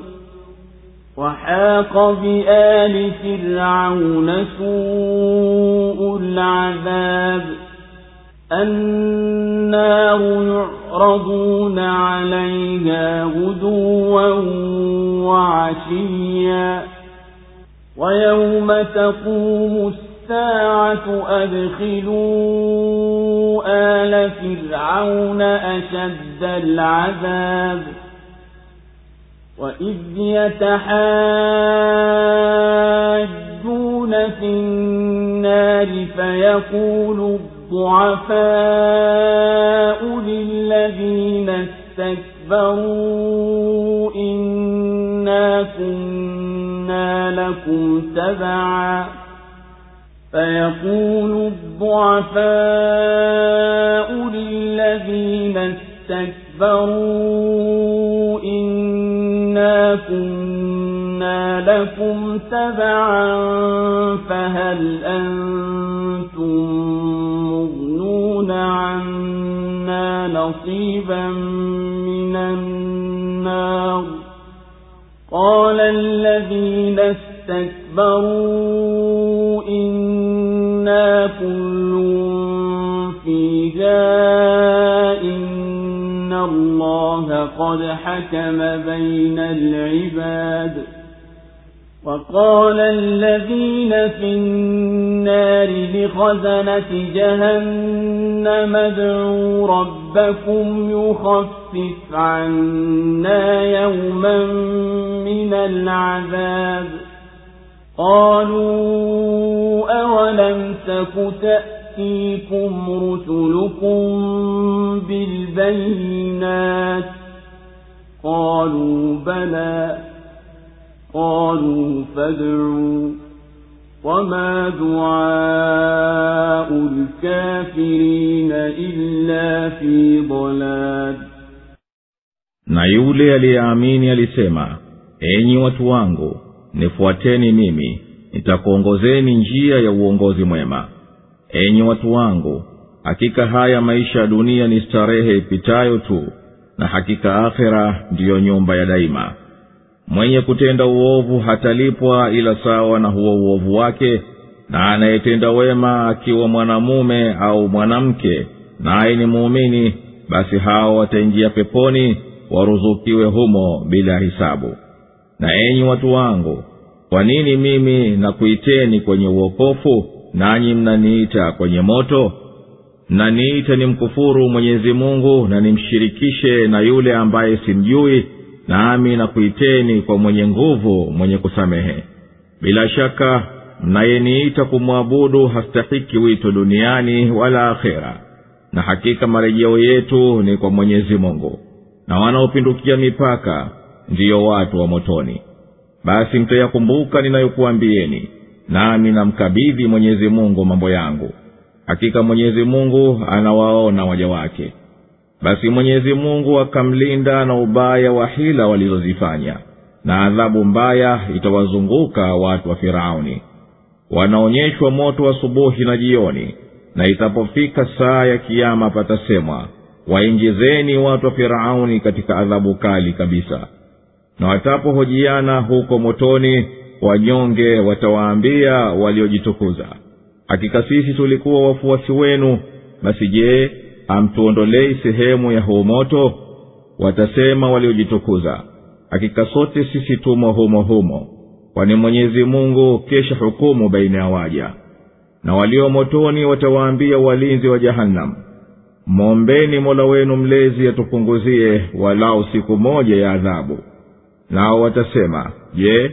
وحاق بآل فرعون سوء العذاب النار يعرضون عليها غدوا وعشيا ويوم تقوم الساعة أدخلوا آل فرعون أشد العذاب وإذ يتحاجون في النار فيقول الضعفاء للذين استكبروا إنا كنا لكم تبعا فيقول الضعفاء للذين استكبروا إنا كنا لكم تبعا فهل أنتم مغنون عنا نصيبا من النار قال الذين استكبروا إنا كل فيها إن الله قد حكم بين العباد وقال الذين في النار لخزنة جهنم ادعوا ربكم يخفف عنا يوما من العذاب قالوا أولم تك تأتيكم رسلكم بالبينات قالوا بلى قالوا فادعوا وما دعاء الكافرين إلا في ضلال. Na yule aliyeamini alisema, enyi watu wangu, nifuateni mimi, nitakuongozeni njia ya uongozi mwema. Enyi watu wangu, hakika haya maisha ya dunia ni starehe ipitayo tu, na hakika akhera ndiyo nyumba ya daima. Mwenye kutenda uovu hatalipwa ila sawa na huo uovu wake, na anayetenda wema akiwa mwanamume au mwanamke naye ni muumini, basi hao wataingia peponi waruzukiwe humo bila hisabu. Na enyi watu wangu, kwa nini mimi nakuiteni kwenye uokofu nanyi mnaniita kwenye moto? Mnaniita nimkufuru Mwenyezi Mungu na nimshirikishe na yule ambaye simjui, nami nakuiteni kwa mwenye nguvu mwenye kusamehe. Bila shaka mnayeniita kumwabudu hastahiki wito duniani wala akhera, na hakika marejeo yetu ni kwa Mwenyezi Mungu, na wanaopindukia mipaka ndiyo watu wa motoni. Basi mtayakumbuka ninayokuambieni, nami namkabidhi Mwenyezi Mungu mambo yangu. Hakika Mwenyezi Mungu anawaona waja wake. Basi Mwenyezi Mungu akamlinda na ubaya wa hila walizozifanya, na adhabu mbaya itawazunguka watu wa Firauni. Wanaonyeshwa moto asubuhi na jioni, na itapofika saa ya kiyama patasemwa, waingizeni watu wa Firauni katika adhabu kali kabisa. Na watapohojiana huko motoni, wanyonge watawaambia waliojitukuza, hakika sisi tulikuwa wafuasi wenu, basi je, hamtuondolei sehemu ya huo moto? Watasema waliojitukuza, hakika sote sisi tumo humo humo, kwani Mwenyezi Mungu kesha hukumu baina ya waja. Na walio motoni watawaambia walinzi wa Jahannam, mwombeni Mola wenu mlezi atupunguzie walau siku moja ya adhabu. Nao watasema, je,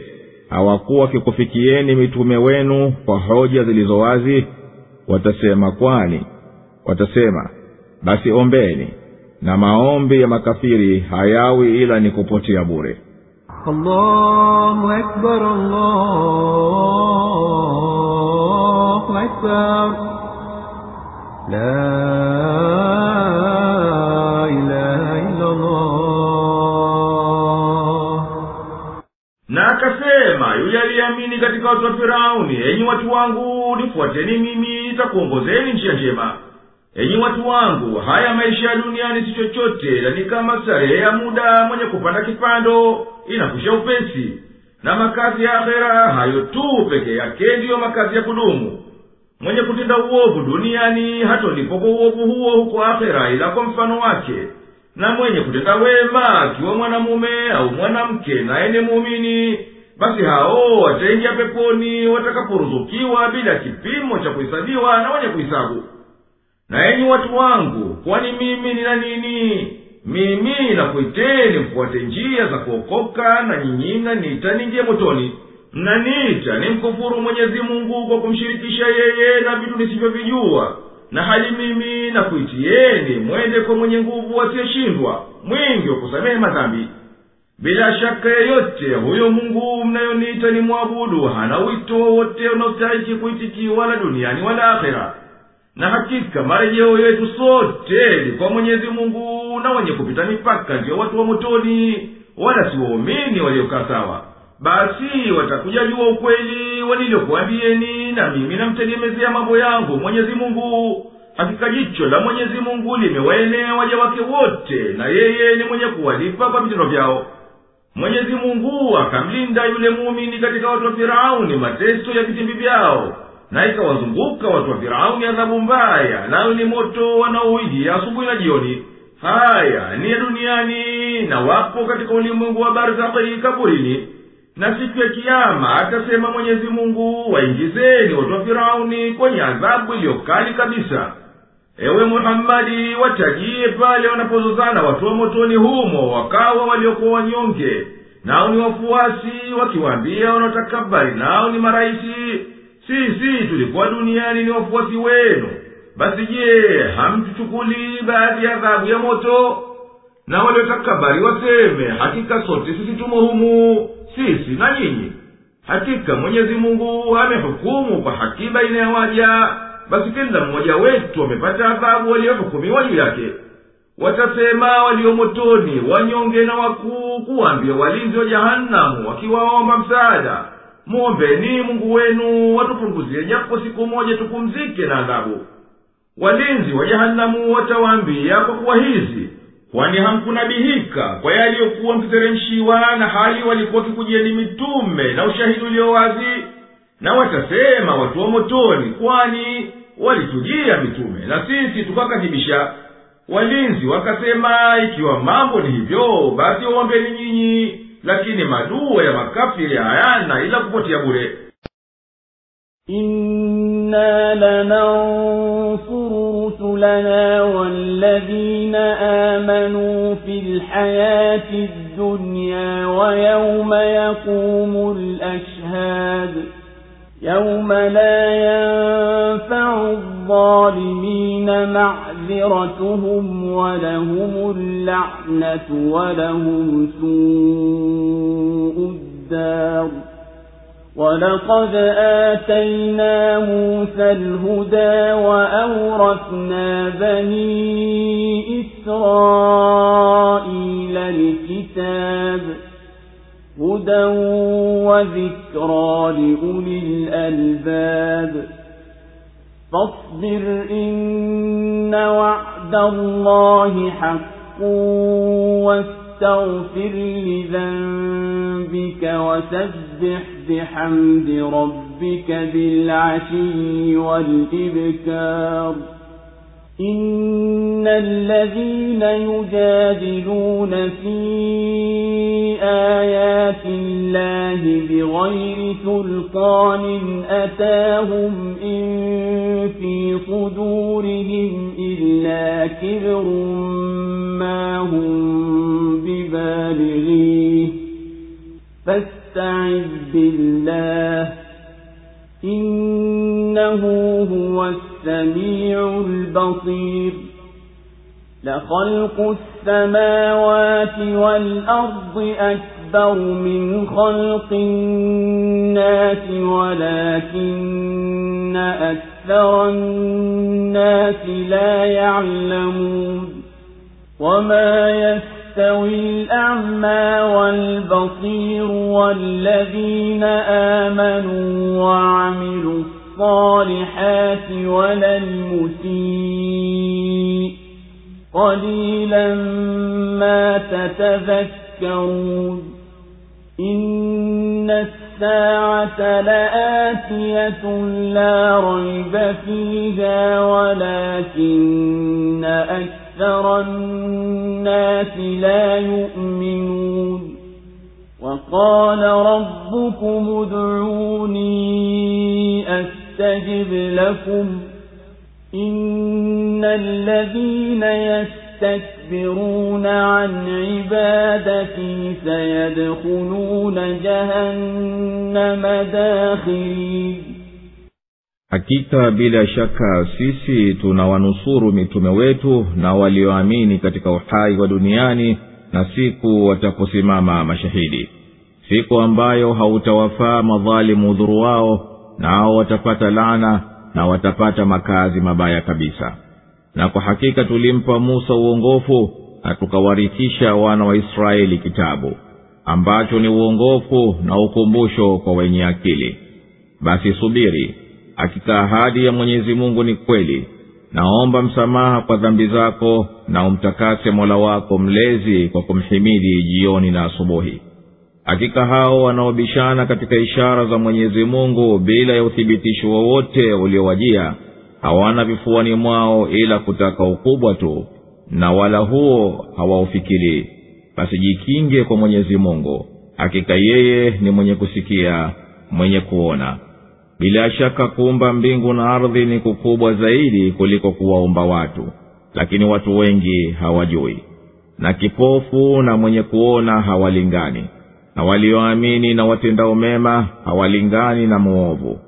hawakuwa kikufikieni mitume wenu kwa hoja zilizowazi? Watasema, kwani? Watasema, basi ombeni, na maombi ya makafiri hayawi ila ni kupotea bure. Allahu Akbar, Allahu Akbar, la ilaha illa Allah. Na akasema yule aliyeamini katika watu wa Firauni, enyi watu wangu, nifuateni mimi, nitakuongozeni njia njema. Enyi watu wangu, haya maisha ya duniani si chochote, na ni kama starehe ya muda mwenye kupanda kipando, inakwisha upesi. Na makazi ya akhera hayo tu peke yake ndiyo makazi ya kudumu. Mwenye kutenda uovu duniani hatolipo kwa uovu huo huko akhera ila kwa mfano wake. Na mwenye kutenda wema akiwa mwanamume au mwanamke naye ni muumini, basi hao wataingia peponi watakaporuzukiwa bila kipimo cha kuhesabiwa na wenye kuhesabu. Na enyi watu wangu, kwani mimi nina nini? Mimi nakuiteni mfuate njia za kuokoka, na nyinyi mnaniita ningie motoni. Mnaniita nimkufuru Mwenyezi Mungu kwa kumshirikisha yeye na vitu nisivyovijua, na hali mimi na kuitieni mwende kwa mwenye nguvu asiyeshindwa, mwingi wa kusamehe madhambi. Bila shaka yeyote huyo Mungu mnayoniita ni mwabudu hana wito wowote unaostahiki kuitikiwa wala duniani wala akhera. Na hakika marejeo yetu sote ni kwa Mwenyezi Mungu, na wenye kupita mipaka ndio watu wa motoni, wala si waumini waliokaa sawa. Basi watakuja jua ukweli walilokuambieni, na mimi namtegemezea mambo yangu Mwenyezi Mungu. Hakika jicho la Mwenyezi Mungu limewaenea waja wake wote, na yeye ni mwenye kuwalipa kwa vitendo vyao. Mwenyezi Mungu akamlinda yule muumini katika watu wa Firauni mateso ya vitimbi vyao, na ikawazunguka watu wa Firauni adhabu mbaya, nayo ni moto wanaoujia asubuhi na jioni. Haya ni ya duniani, na wapo katika ulimwengu wa barzakhi, kaburini. Na siku ya Kiyama atasema Mwenyezi Mungu, waingizeni watu wa Firauni kwenye adhabu iliyokali kabisa. Ewe Muhammadi, watajie pale wanapozozana watu wa motoni humo, wakawa waliokuwa wanyonge, nao ni wafuasi, wakiwaambia wanaotakabari nao ni maraisi, sisi tulikuwa duniani ni wafuasi wenu. Basi je, hamtuchukuli baadhi ya adhabu ya moto? Na waliotakabari waseme, hakika sote sisi tumo humu, sisi na nyinyi. Hakika Mwenyezi Mungu amehukumu kwa haki baina ya waja, basi kila mmoja wetu amepata adhabu aliyohukumiwa juu yake. Watasema walio motoni, wanyonge na wakuu, kuambia walinzi wa Jahanamu wakiwaomba msaada, muombeni Mungu wenu watupunguzie japo siku moja tupumzike na adhabu. Walinzi wa Jahanamu watawaambia kwa kuwa hizi, kwani hamkunabihika kwa yaliyokuwa mkiteremshiwa, na hali walikuwa kikujieni mitume na ushahidi ulio wazi? Na watasema watu wa motoni, kwani walitujia mitume na sisi tukakadhibisha. Walinzi wakasema, ikiwa mambo ni hivyo, basi waombeni nyinyi, lakini madua ya makafiri hayana ila kupotea bure. إنا لننصر رسلنا والذين آمنوا في الحياة الدنيا ويوم يقوم الأشهاد يوم لا ينفع الظالمين معذرتهم ولهم اللعنة ولهم سوء الدار. ولقد آتينا موسى الهدى وأورثنا بني إسرائيل الكتاب هدى وذكرى لأولي الألباب. فاصبر إن وعد الله حق واستغفر لذنبك وسبح بحمد ربك بالعشي والإبكار. إن الذين يجادلون في آيات الله بغير سلطان أتاهم إن في صدورهم إلا كبر ما هم ببالغيه فاستعذ بالله إنه هو السميع البصير. لخلق السماوات والأرض أكبر من خلق الناس ولكن أكثر الناس لا يعلمون. وما يستوي الأعمى والبصير والذين آمنوا وعملوا الصالحات ولا المسيء قليلا ما تتذكرون. إن الساعة لآتية لا ريب فيها ولكن أكثر الناس لا يؤمنون. وقال ربكم ادعوني أستجب لكم إن الذين يستكبرون عن عبادتي سيدخلون جهنم داخرين. hakika bila shaka sisi tunawanusuru mitume wetu na walioamini katika uhai wa duniani na siku wataposimama mashahidi, siku ambayo hautawafaa madhalimu udhuru wao, nao watapata laana na watapata makazi mabaya kabisa. Na kwa hakika tulimpa Musa uongofu na tukawarithisha wana wa Israeli kitabu ambacho ni uongofu na ukumbusho kwa wenye akili. Basi subiri, hakika ahadi ya Mwenyezi Mungu ni kweli. Naomba msamaha kwa dhambi zako na umtakase Mola wako mlezi kwa kumhimidi jioni na asubuhi. Hakika hao wanaobishana katika ishara za Mwenyezi Mungu bila ya uthibitisho wowote uliowajia, hawana vifuani mwao ila kutaka ukubwa tu, na wala huo hawaufikiri. Basi jikinge kwa Mwenyezi Mungu, hakika yeye ni mwenye kusikia, mwenye kuona. Bila shaka kuumba mbingu na ardhi ni kukubwa zaidi kuliko kuwaumba watu, lakini watu wengi hawajui. Na kipofu na mwenye kuona hawalingani, na walioamini na watendao mema hawalingani na muovu.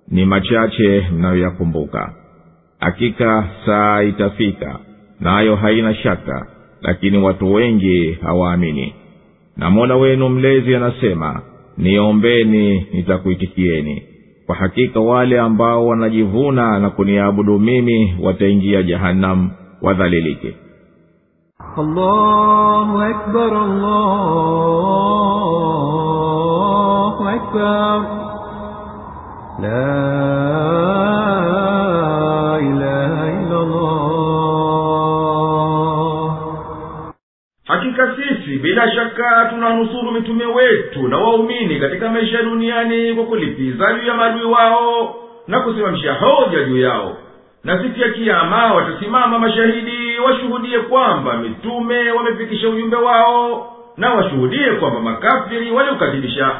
Ni machache mnayoyakumbuka. Hakika saa itafika, nayo haina shaka, lakini watu wengi hawaamini. Na Mola wenu mlezi anasema, niombeni nitakuitikieni. Kwa hakika wale ambao wanajivuna na kuniabudu mimi wataingia jahannam wadhalilike. Allahu Akbar, Allahu Akbar, la ilaha illa Allah. Hakika sisi bila shaka tunanusuru mitume wetu na waumini katika maisha duniani kwa kulipiza juu ya maadui wao na kusimamisha hoja juu yao. Na siku ya kiyama watasimama mashahidi washuhudie kwamba mitume wamefikisha ujumbe wao, na washuhudie kwamba makafiri waliukadhibisha,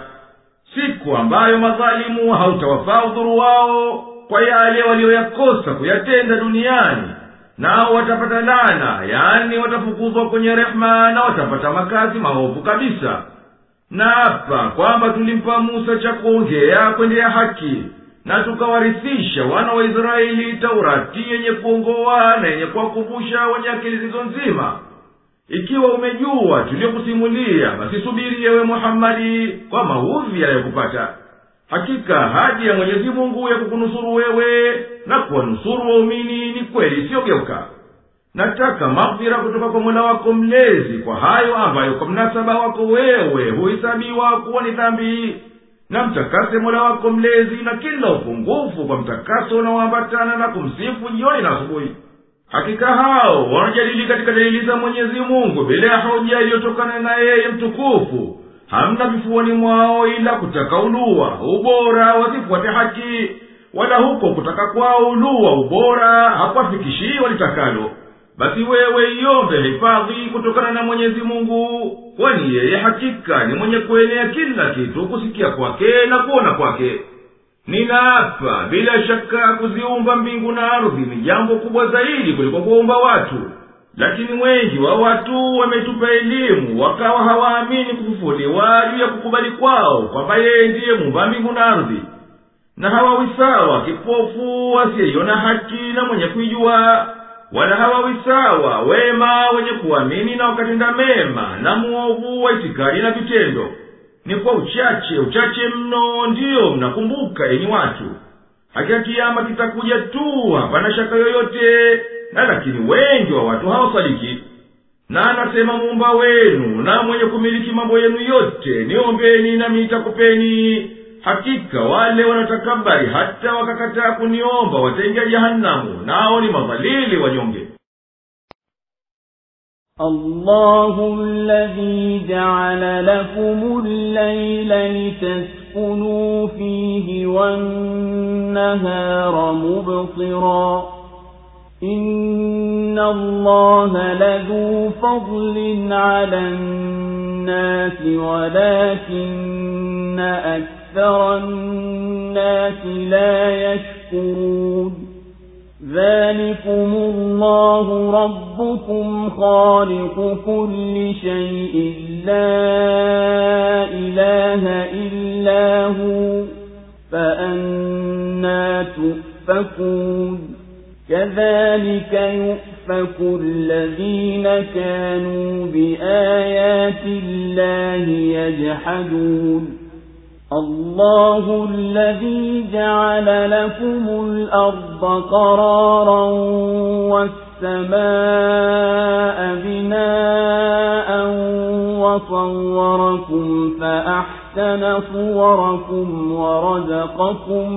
siku ambayo madhalimu hautawafaa udhuru wao kwa yale walioyakosa kuyatenda duniani. Nao watapata laana, yani watafukuzwa kwenye rehema, na watapata makazi maovu kabisa. Na hapa kwamba tulimpa Musa cha kuongea kwendea haki, na tukawarithisha wana wa Israeli Taurati yenye kuongoa na yenye kuwakumbusha wenye akili zilizo nzima. Ikiwa umejua tuliokusimulia, basi subiri ewe Muhammadi kwa maudhi yanayokupata. Hakika ahadi ya Mwenyezi Mungu ya kukunusuru wewe na kuwanusuru waumini ni kweli isiyogeuka. Nataka maghfira kutoka kwa Mola wako mlezi kwa hayo ambayo kwa mnasaba wako wewe huhesabiwa kuwa ni dhambi, na mtakase Mola wako mlezi na kila upungufu kwa mtakaso unaoambatana na kumsifu jioni na asubuhi. Hakika hao wanajadili katika dalili za Mwenyezi Mungu bila ya hoja iliyotokana na yeye mtukufu. Hamna vifuani mwao ila kutaka ulua ubora wasifuate haki, wala huko kutaka kwao ulua ubora hapafikishi walitakalo. Basi wewe iombe hifadhi kutokana na Mwenyezi Mungu, kwani yeye hakika ni mwenye kuenea kila kitu, kusikia kwake na kuona kwake. Ninaapa bila shaka kuziumba mbingu na ardhi ni jambo kubwa zaidi kuliko kuumba watu, lakini wengi wa watu wametupa elimu wakawa hawaamini kufufuliwa juu ya kukubali kwao kwamba yeye ndiye muumba mbingu na ardhi. Na hawawisawa kipofu asiyeiona haki na mwenye kuijua, wala hawawisawa wema wenye kuamini na wakatenda mema na muovu wa itikadi na vitendo. Ni kwa uchache mno ndiyo mnakumbuka enyi watu. Hakika kiyama kitakuja tu, hapana shaka yoyote, na lakini wengi wa watu hawasadiki. Na anasema muumba wenu na mwenye kumiliki mambo yenu yote, niombeni nami nitakupeni. Hakika wale wanatakabari hata wakakataa kuniomba wataingia jahanamu, nao ni madhalili wanyonge. الله الذي جعل لكم الليل لتسكنوا فيه والنهار مبصرا إن الله لذو فضل على الناس ولكن أكثر الناس لا يشكرون ذلكم الله ربكم خالق كل شيء لا إله إلا هو فأنى تؤفكون كذلك يؤفك الذين كانوا بآيات الله يجحدون الله الذي جعل لكم الأرض قرارا والسماء بناء وصوركم فأحسن صوركم ورزقكم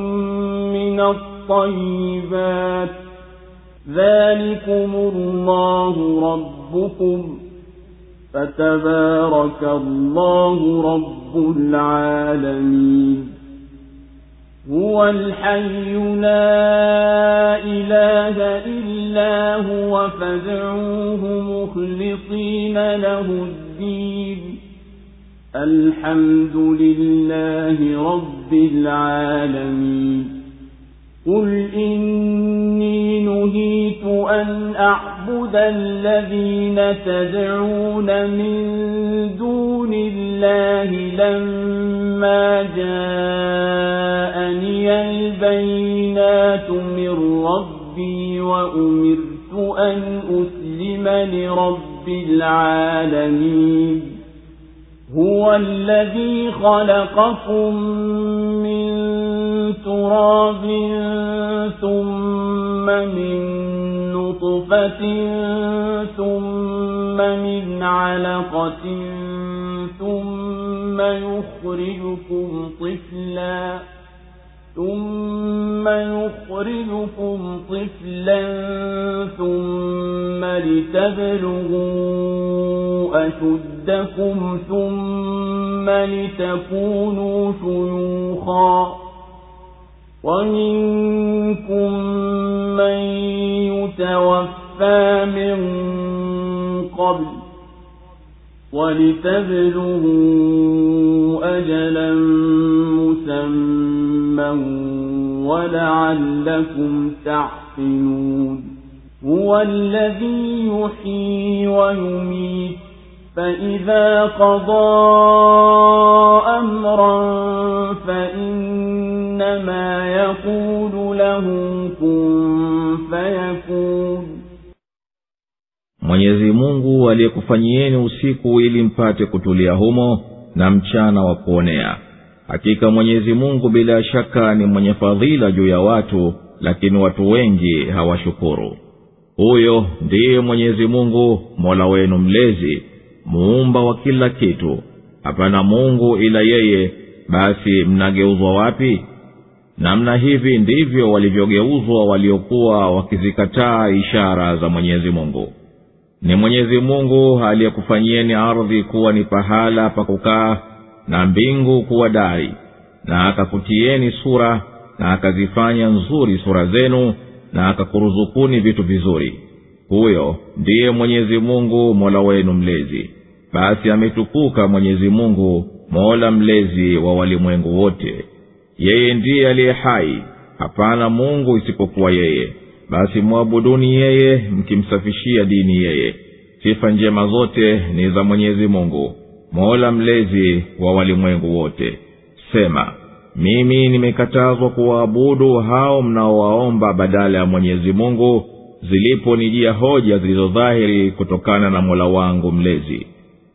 من الطيبات ذلكم الله ربكم فتبارك الله رب العالمين هو الحي لا إله إلا هو فادعوه مخلصين له الدين الحمد لله رب العالمين قل إني نهيت أن أعبد الذين تدعون من دون الله لما جاءني البينات من ربي وأمرت أن أسلم لرب العالمين هو الذي خلقكم من تراب ثم من نطفة ثم من علقة ثم يخرجكم طفلا ثم لتبلغوا أشدكم ثم لتكونوا شيوخا ومنكم من يتوفى من قبل ولتبلغوا أجلا مسمى ولعلكم تعقلون هو الذي يحيي ويميت فإذا قضى أمرا فإنما يقول له كن فيكون Mwenyezi Mungu aliyekufanyieni usiku ili mpate kutulia humo na mchana wa kuonea. Hakika Mwenyezi Mungu bila shaka ni mwenye fadhila juu ya watu, lakini watu wengi hawashukuru. Huyo ndiye Mwenyezi Mungu, Mola wenu mlezi, muumba wa kila kitu. Hapana Mungu ila yeye, basi mnageuzwa wapi? Namna hivi ndivyo walivyogeuzwa waliokuwa wakizikataa ishara za Mwenyezi Mungu. Ni Mwenyezi Mungu aliyekufanyieni ardhi kuwa ni pahala pa kukaa na mbingu kuwa dari, na akakutieni sura na akazifanya nzuri sura zenu na akakuruzukuni vitu vizuri. Huyo ndiye Mwenyezi Mungu, Mola wenu mlezi. Basi ametukuka Mwenyezi Mungu, Mola mlezi wa walimwengu wote. Yeye ndiye aliye hai, hapana Mungu isipokuwa yeye. Basi muabuduni yeye mkimsafishia dini yeye. Sifa njema zote ni za Mwenyezi Mungu, Mola mlezi wa walimwengu wote. Sema, mimi nimekatazwa kuwaabudu hao mnaowaomba badala ya Mwenyezi Mungu, ziliponijia hoja zilizodhahiri kutokana na Mola wangu mlezi.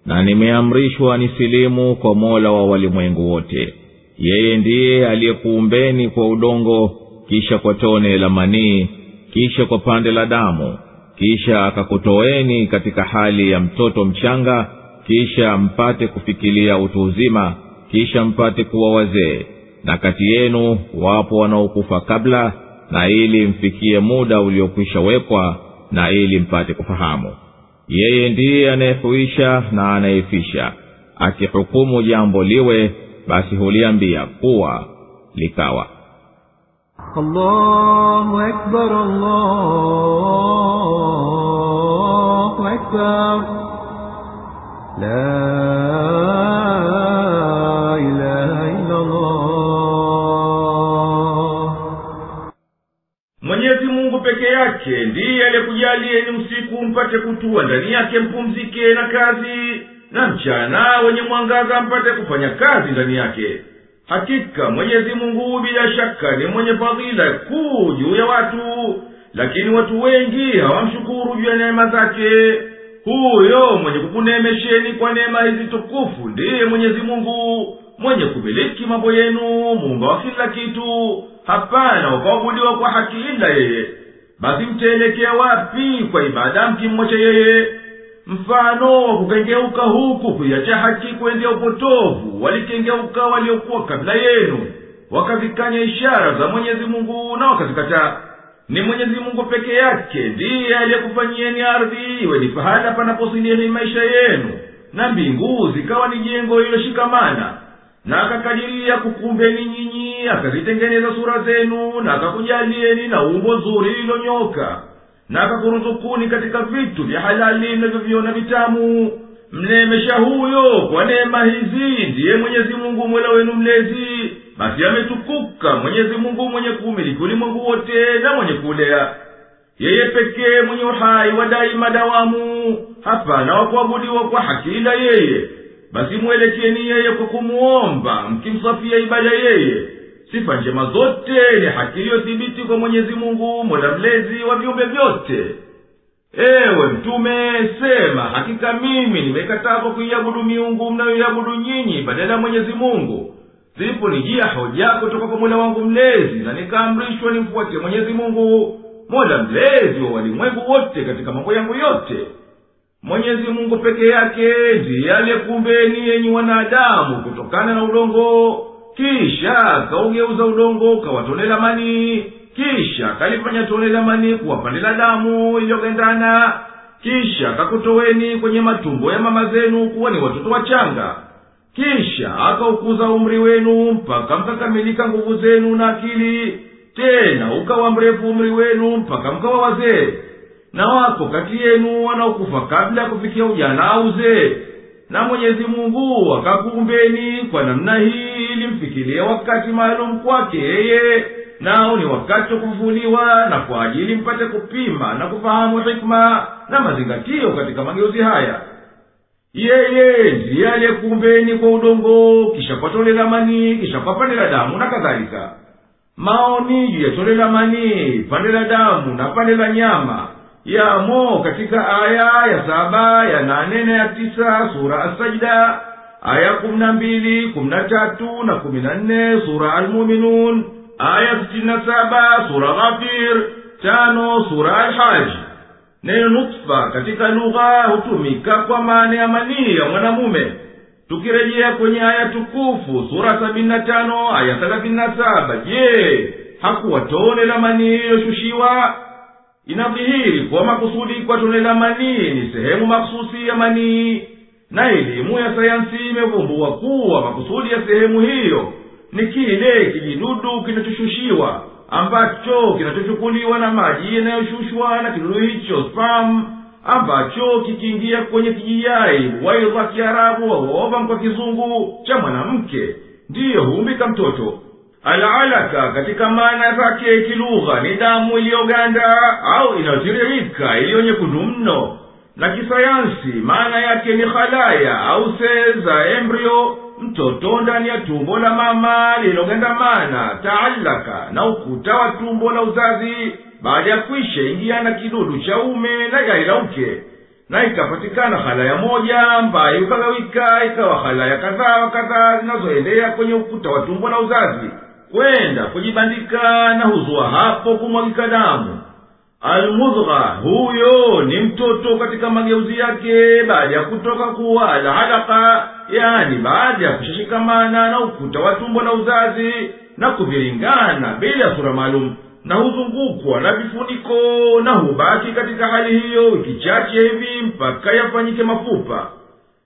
Na nimeamrishwa nisilimu kwa Mola wa walimwengu wote. Yeye ndiye aliyekuumbeni kwa udongo, kisha kwa tone la manii, kisha kwa pande la damu, kisha akakutoeni katika hali ya mtoto mchanga, kisha mpate kufikilia utu uzima, kisha mpate kuwa wazee. Na kati yenu wapo wanaokufa kabla, na ili mfikie muda uliokwisha wekwa, na ili mpate kufahamu. Yeye ndiye anayehuisha na anayefisha. Akihukumu jambo liwe, basi huliambia kuwa, likawa. Allahu Akbar, Allahu Akbar, la ilaha illa Allah. Mwenyezi Mungu peke yake ndiye aliyekujalieni usiku mpate kutua ndani yake mpumzike na kazi, na mchana wenye mwangaza mpate kufanya kazi ndani yake. hakika Mwenyezi Mungu bila shaka ni mwenye fadhila kuu juu ya watu, lakini watu wengi hawamshukuru juu ya neema zake. Huyo mwenye kukuneemesheni kwa neema hizi tukufu ndiye Mwenyezi Mungu, mwenye kumiliki mambo yenu, muumba wa kila kitu. Hapana wakaabudiwa kwa haki ila yeye. Basi mtaelekea wapi kwa ibada mkimwacha yeye? Mfano wa kukengeuka huku kuiacha haki kuendea upotovu walikengeuka waliokuwa kabla yenu, wakazikanya ishara za Mwenyezi Mungu na wakazikataa. Ni Mwenyezi Mungu peke yake ndiye aliyekufanyieni ardhi iwe ni pahala panaposilieni maisha yenu, na mbingu zikawa ni jengo lililoshikamana, na akakadiria kukumbeni nyinyi, akazitengeneza sura zenu, na akakujalieni na umbo zuri lililonyoka, na akakuruzukuni katika vitu vya halali mnavyoviona vitamu. Mneemesha huyo kwa neema hizi ndiye Mwenyezi Mungu Mola wenu mlezi. Basi ametukuka Mwenyezi Mungu mwenye kumiliki ulimwengu wote na mwenye kulea. Yeye pekee mwenye uhai wa daima dawamu, hapana wa kuabudiwa kwa haki ila yeye. Basi mwelekeeni yeye kwa kumuomba mkimsafia ibada yeye. Sifa njema zote ni haki iliyothibiti kwa Mwenyezi Mungu Mola mlezi wa viumbe vyote. Ewe mtume, sema hakika mimi nimekatazwa kuiabudu miungu mnayoiabudu nyinyi badala ya Mwenyezi Mungu. Ziliponijia hoja kutoka kwa Mola wangu mlezi, na nikaamrishwa nimfuate Mwenyezi Mungu Mola mlezi wa walimwengu wote katika mambo yangu yote. Mwenyezi Mungu peke yake ndiye aliyekuumbeni enyi wanadamu kutokana na udongo, kisha kaugeuza udongo kawatone la manii, kisha kalifanya tone la manii kuwa pande la damu iliyogandana, kisha kakutoweni kwenye matumbo ya mama zenu kuwa ni watoto wachanga, kisha akaukuza umri wenu mpaka mkakamilika nguvu zenu na akili, tena ukawa mrefu umri wenu mpaka mkawa wazee. Na wako kati yenu wanaokufa kabla ya kufikia ujana au uzee. Na Mwenyezi Mungu akakuumbeni kwa namna hii ili mfikirie wakati maalum kwake yeye, nao ni wakati wa kufufuliwa, na kwa ajili mpate kupima na kufahamu hikma na mazingatio katika mageuzi haya. Yeye ndiye aliyekuumbeni kwa udongo, kisha kwa tone la manii, kisha kwa pande la damu na kadhalika. Maoni juu ya tone la manii, pande la damu na pande la nyama yamo katika aya ya 7, ya 8 na ya 9 sura As-Sajda, aya 12, 13 na 14 sura Al-Mu'minun, aya 67 sura Ghafir, 5 sura Al-Hajj. Neno nutfa katika lugha hutumika kwa maana ya manii ya mwanamume. Tukirejea kwenye aya tukufu sura 75 aya 37, je, hakuwa tone la manii iliyoshushiwa? Inadhihiri kwa makusudi kwa tone la manii ni sehemu maksusi ya manii, na elimu ya sayansi imevumbua kuwa makusudi ya sehemu hiyo ni kile kijidudu kinachoshushiwa, ambacho kinachochukuliwa na maji yanayoshushwa na kidudu hicho sperm, ambacho kikiingia kwenye kijiyai waidha Kiarabu au ovum kwa Kizungu cha mwanamke, ndiyo huumbika mtoto. Al-alaka katika maana zake kilugha ni damu iliyoganda au inayotiririka iliyo nyekundu mno, na kisayansi maana yake ni khalaya au seli za embryo, mtoto ndani ya tumbo la mama lililogandamana taallaka na ukuta wa tumbo la uzazi baada ya kwisha ingia na kidudu cha ume na yai la uke, na ikapatikana khalaya moja ambayo ikagawika ikawa khalaya kadhaa wa kadhaa zinazoendea kwenye ukuta wa tumbo la uzazi kwenda kujibandika na huzua hapo kumwagika damu. Al-mudgha huyo ni mtoto katika mageuzi yake baada ya kutoka kuwa al-alaqa, yani baada ya kushikamana na ukuta wa tumbo la uzazi na kuviringana bila sura maalum, na huzungukwa na vifuniko, na hubaki katika hali hiyo wiki chache hivi mpaka yafanyike mafupa.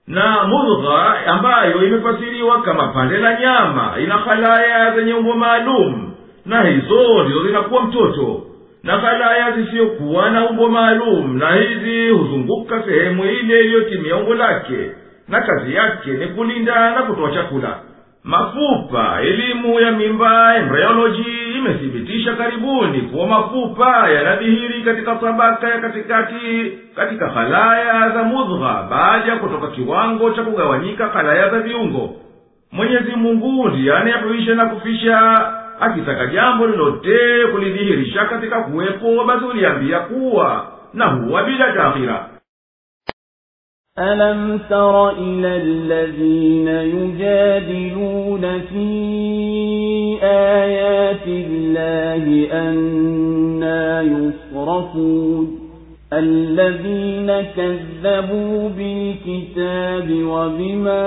Na mudgha ambayo imefasiriwa kama pande la nyama ina khalaya zenye umbo maalum, na hizo ndizo zinakuwa mtoto. Na khalaya zisiyokuwa na umbo maalum, na hizi huzunguka sehemu ile iliyotimia umbo lake, na kazi yake ni kulinda na kutoa chakula. Mafupa, elimu ya mimba embryology imethibitisha karibuni kuwa mafupa yanadhihiri katika tabaka ya katikati katika khalaya za mudgha baada ya kutoka kiwango cha kugawanyika khalaya za viungo. Mwenyezi Mungu ndiye anayehuisha na kufisha. Akitaka jambo lolote kulidhihirisha katika kuwepo, basi uliambia kuwa, na huwa bila taakhira. ألم تر إلى الذين يجادلون في آيات الله أنى يصرفون الذين كذبوا بالكتاب وبما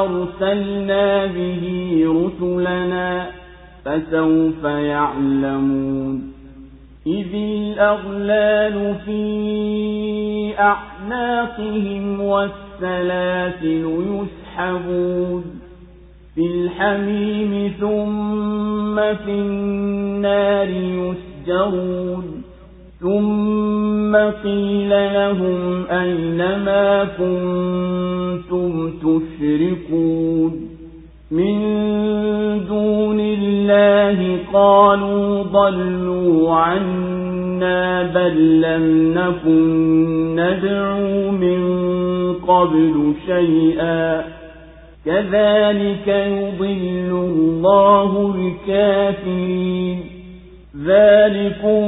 أرسلنا به رسلنا فسوف يعلمون إذ الأغلال في أعناقهم والسلاسل يسحبون في الحميم ثم في النار يسجرون ثم قيل لهم أين ما كنتم تشركون من دون الله قالوا ضلوا عنا بل لم نكن ندعو من قبل شيئا كذلك يضل الله الكافرين ذلكم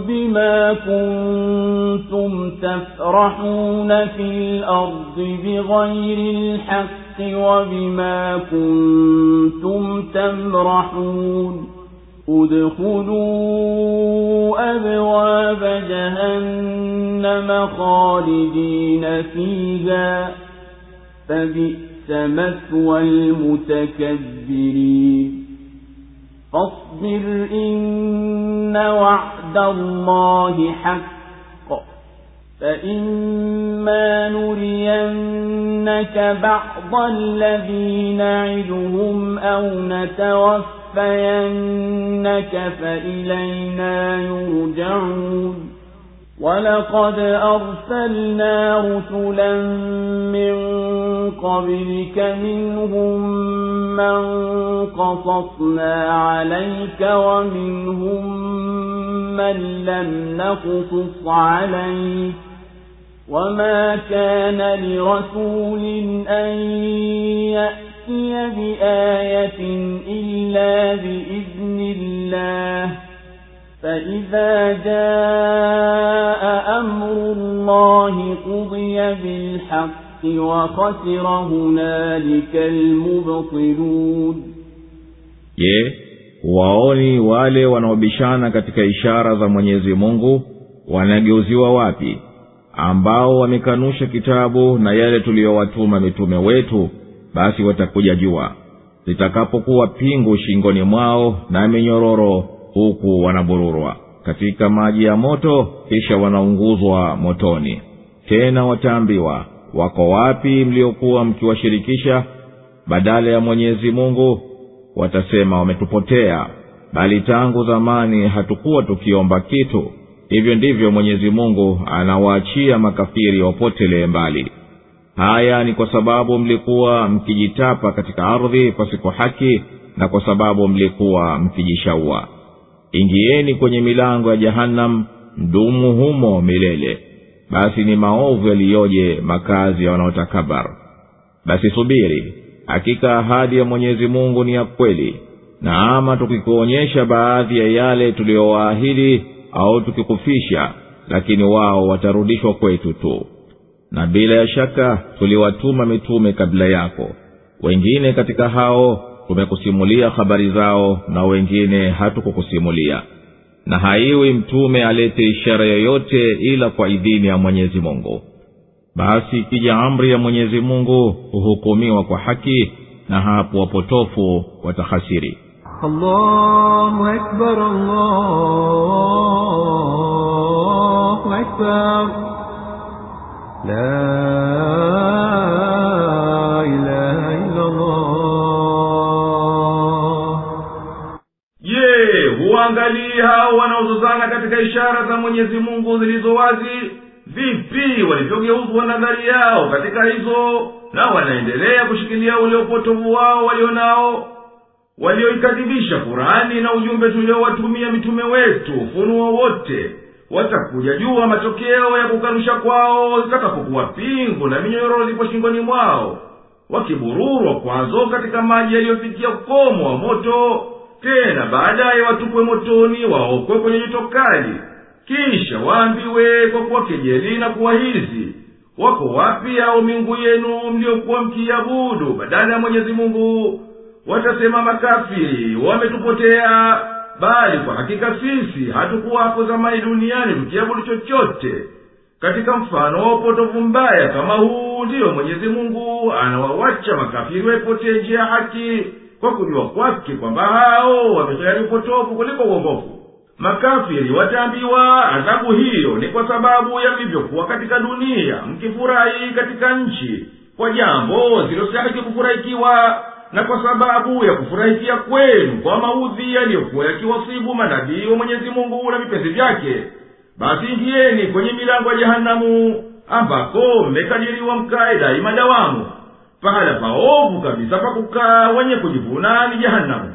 بما كنتم تفرحون في الأرض بغير الحق وبما كنتم تمرحون ادخلوا أبواب جهنم خالدين فيها فبئس مثوى المتكبرين فاصبر إن وعد الله حق فإما نرينك بعض الذي نعدهم أو نتوفينك فإلينا يرجعون ولقد أرسلنا رسلا من قبلك منهم من قصصنا عليك ومنهم من لم نقصص عليك وما كان لرسول أن يأتي بآية إلا بإذن الله فإذا جاء أمر الله قضي بالحق وخسر هنالك المبطلون. waoni wale wanaobishana katika ishara za Mwenyezi Mungu wanageuziwa wapi, ambao wamekanusha kitabu na yale tuliyowatuma mitume wetu? Basi watakuja jua zitakapokuwa pingu shingoni mwao na minyororo, huku wanabururwa katika maji ya moto, kisha wanaunguzwa motoni. Tena wataambiwa, wako wapi mliokuwa mkiwashirikisha badala ya Mwenyezi Mungu? Watasema, wametupotea, bali tangu zamani hatukuwa tukiomba kitu. Hivyo ndivyo Mwenyezi Mungu anawaachia makafiri wapotelee mbali. Haya ni kwa sababu mlikuwa mkijitapa katika ardhi pasipo haki, na kwa sababu mlikuwa mkijishaua. Ingieni kwenye milango ya Jahannam, mdumu humo milele. Basi ni maovu yaliyoje makazi ya wanaotakabar. Basi subiri, hakika ahadi ya Mwenyezi Mungu ni ya kweli. Na ama tukikuonyesha baadhi ya yale tuliyowaahidi au tukikufisha, lakini wao watarudishwa kwetu tu. Na bila ya shaka tuliwatuma mitume kabla yako. Wengine katika hao tumekusimulia habari zao, na wengine hatukukusimulia. Na haiwi mtume alete ishara yoyote ila kwa idhini ya Mwenyezi Mungu. Basi ikija amri ya Mwenyezi Mungu huhukumiwa kwa haki, na hapo wapotofu watahasiri. Allahu Akbar, Allahu Akbar, la ilaha illa Allah. Huangalia hao wanaozozana katika ishara za Mwenyezi Mungu zilizo wazi, vipi walivyogeuzwa nadhari yao katika hizo, na wanaendelea kushikilia ule upotovu wao walionao. Walioikadhibisha Qur'ani na ujumbe tuliowatumia mitume wetu ufunuo wote, watakuja jua matokeo ya kukanusha kwao zitakapokuwa pingu na minyororo zipo shingoni mwao. wakibururwa kwazo katika maji yaliyofikia ukomo wa moto, tena baadaye watupwe motoni waokwe kwenye joto kali. Kisha waambiwe kwa kuwakejeli na kuwahizi, wako wapi hao miungu yenu mliokuwa mkiabudu badala ya Mwenyezi Mungu? Watasema makafiri, wametupotea, bali kwa hakika sisi hatukuwapo zamani duniani tukiabudu chochote. Katika mfano wa upotovu mbaya kama huu, ndiyo Mwenyezi Mungu anawawacha makafiri waipotee njia ya haki, kwa kujua kwake kwamba hao wamekhari upotovu kuliko uongofu. Makafiri wataambiwa adhabu hiyo ni kwa sababu ya mlivyokuwa katika dunia mkifurahi katika nchi kwa jambo zilizostahili kufurahikiwa, na kwa sababu ya kufurahikia kwenu kwa maudhi yaliyokuwa yakiwasibu manabii wa Mwenyezi Mungu na vipenzi vyake. Basi ingieni kwenye milango ya jehanamu, ambako mmekadiriwa mkae daima dawamu. Pahala paovu kabisa pa kukaa wenye kujivuna ni jehanamu.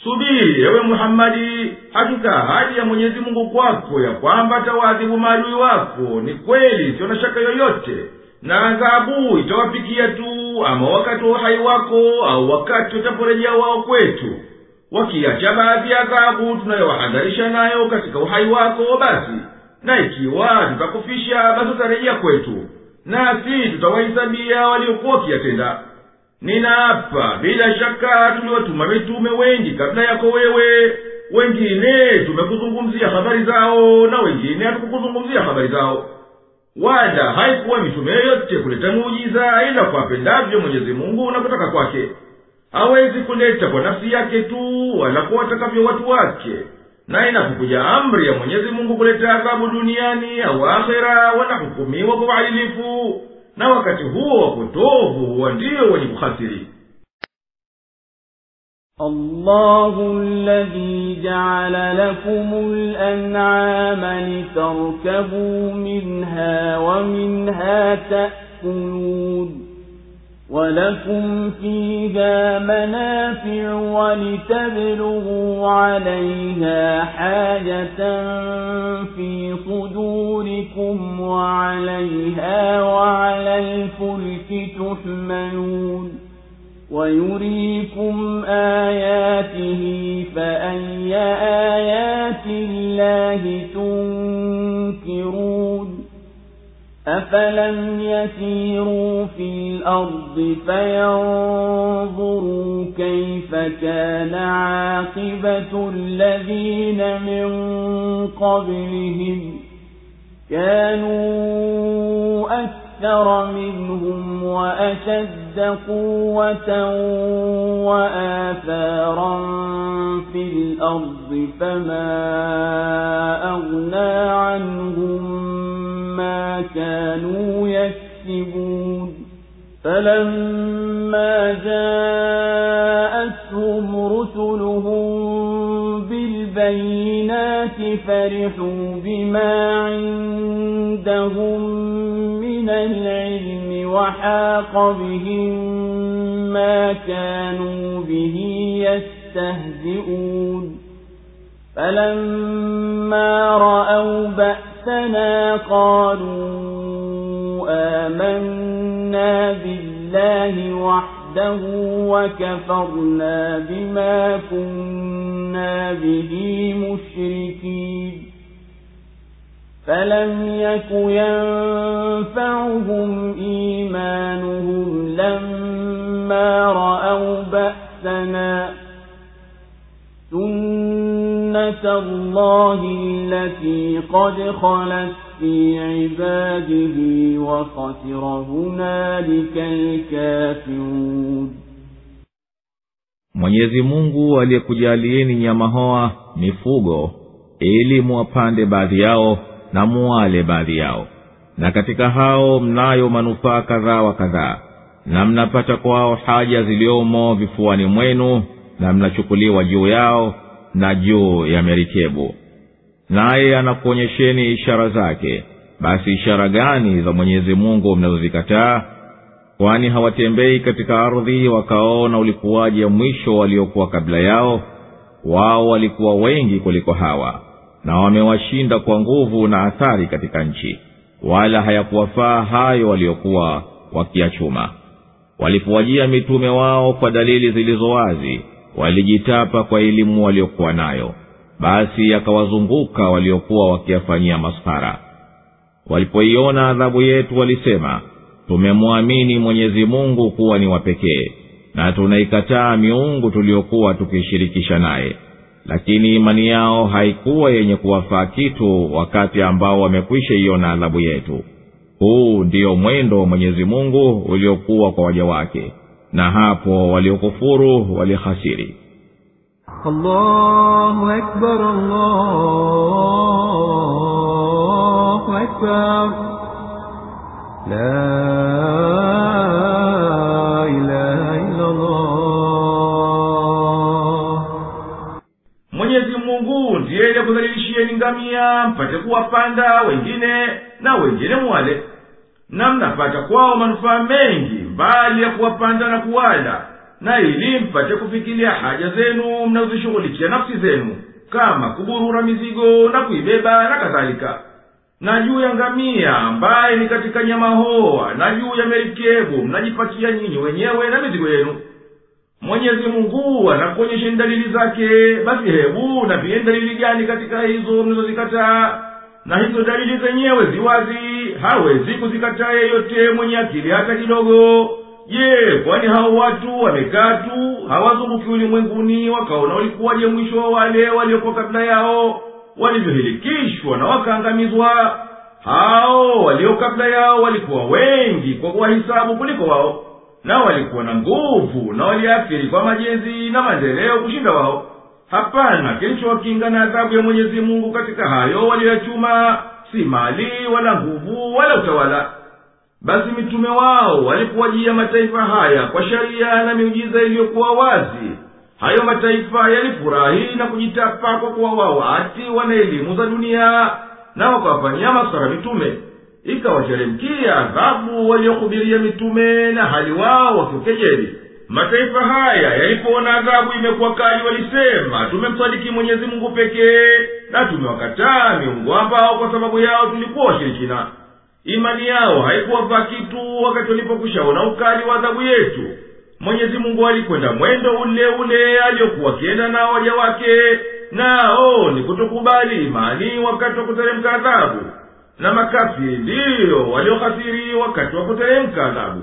Subiri ewe Muhammadi, hakika ahadi ya Mwenyezi Mungu kwako ya kwamba atawaadhibu maadui wako ni kweli, sio na shaka yoyote, na adhabu itawafikia tu, ama wakati wa uhai wako au wakati utaporejea wao kwetu. Wakiacha baadhi ya adhabu tunayowahadharisha nayo katika uhai wako, basi na ikiwa tutakufisha, basi utarejea kwetu, nasi tutawahesabia waliokuwa wakiyatenda. Ninaapa bila shaka tuliwatuma mitume wengi kabla yako wewe, wengine tumekuzungumzia habari zao na wengine hatukukuzungumzia habari zao. Wala haikuwa mitume yote kuleta muujiza ila kwa pendavyo Mwenyezi Mungu na kutaka kwake. Hawezi kuleta kwa nafsi yake tu, wala kwa watakavyo watu wake. Na inapokuja amri ya Mwenyezi Mungu kuleta adhabu duniani au akhera, wanahukumiwa kwa uadilifu, na wakati huo wapotovu huwa ndio wenye kukhasiri. الله الذي جعل لكم الأنعام لتركبوا منها ومنها تأكلون ولكم فيها منافع ولتبلغوا عليها حاجة في صدوركم وعليها وعلى الفلك تحملون ويريكم آياته فأي آيات الله تنكرون أفلم يسيروا في الأرض فينظروا كيف كان عاقبة الذين من قبلهم كانوا أكثر منهم وأشد قوة وآثارا في الأرض فما أغنى عنهم ما كانوا يكسبون فلما جاءتهم رسلهم بالبينات فرحوا بما عندهم من العلم وحاق بهم ما كانوا به يستهزئون فلما رأوا بأسنا قالوا آمنا بالله وحده وكفرنا بما كنا به مشركين فلم يك ينفعهم إيمانهم لما رأوا بأسنا سنة الله التي قد خلت في عباده وخسر هنالك الكافرون. Mwenyezi Mungu aliyekujalieni nyama hoa mifugo ili muwapande baadhi yao na muwale baadhi yao, na katika hao mnayo manufaa kadhaa wa kadhaa, na mnapata kwao haja ziliomo vifuani mwenu, na mnachukuliwa juu yao na juu ya merikebu. Naye anakuonyesheni ishara zake. Basi ishara gani za Mwenyezi Mungu mnazozikataa? Kwani hawatembei katika ardhi wakaona ulikuwaje mwisho waliokuwa kabla yao? Wao walikuwa wengi kuliko hawa, na wamewashinda kwa nguvu na athari katika nchi, wala hayakuwafaa hayo waliokuwa wakiachuma. walipowajia mitume wao kwa dalili zilizo wazi, walijitapa kwa elimu waliokuwa nayo, basi akawazunguka waliokuwa wakiyafanyia maskhara. Walipoiona adhabu yetu walisema, tumemwamini Mwenyezi Mungu kuwa ni wa pekee, na tunaikataa miungu tuliokuwa tukishirikisha naye. Lakini imani yao haikuwa yenye kuwafaa kitu wakati ambao wamekwisha iona adhabu yetu. Huu ndio mwendo wa Mwenyezi Mungu uliokuwa kwa waja wake, na hapo waliokufuru walihasiri. Allahu Akbar, Allahu Akbar, la ilaha illa Allah. Mwenyezi Mungu ndiye aliyekudhalilishieni ngamia mpate kuwapanda wengine na wengine mwale, na mnapata kwao manufaa mengi mbali ya kuwapanda na kuwala, na ili mpate kufikiria haja zenu mnazishughulikia nafsi zenu, kama kuburura mizigo na kuibeba na kadhalika. Na juu ya ngamia ambaye ni katika nyama hoa, na juu ya merikebu mnajipatia nyinyi wenyewe na mizigo yenu. Mwenyezi Mungu anakuonyesha dalili zake, basi hebu na pia dalili gani katika hizo mnazozikataa? Na hizo dalili zenyewe ziwazi, hawezi kuzikataa yeyote mwenye akili hata kidogo. Je, kwani hao watu wamekaa tu hawazunguki ulimwenguni wakaona ulikuwaje mwisho wa wale waliokuwa kabla yao, walivyohilikishwa na wakaangamizwa? Hao walio kabla yao walikuwa wengi kwa kuwahisabu kuliko wao, na walikuwa na nguvu na waliathiri kwa majenzi na maendeleo kushinda wao. Hapana kilichowakinga na adhabu ya Mwenyezi Mungu katika hayo walioyachuma, si mali wala nguvu wala utawala. Basi mitume wao walipowajia mataifa haya kwa sharia na miujiza iliyokuwa wazi, hayo mataifa yalifurahi na kujitapa kwa kuwa wao ati wana elimu za dunia, na wakawafanyia maskhara mitume. Ikawateremkia adhabu waliohubiria mitume na hali wao wakiukejeli. Mataifa haya yalipoona adhabu imekuwa kali walisema, tumemsadiki Mwenyezi Mungu pekee na tumewakataa miungu ambao kwa sababu yao tulikuwa washirikina. Imani yao haikuwafaa kitu wakati walipokushaona ukali wa adhabu yetu. Mwenyezi Mungu alikwenda mwendo ule ule aliokuwa akienda nao waja wake, nao ni kutokubali imani wakati wa kuteremka adhabu, na makafiri ndiyo waliohasiri wakati wa kuteremka adhabu.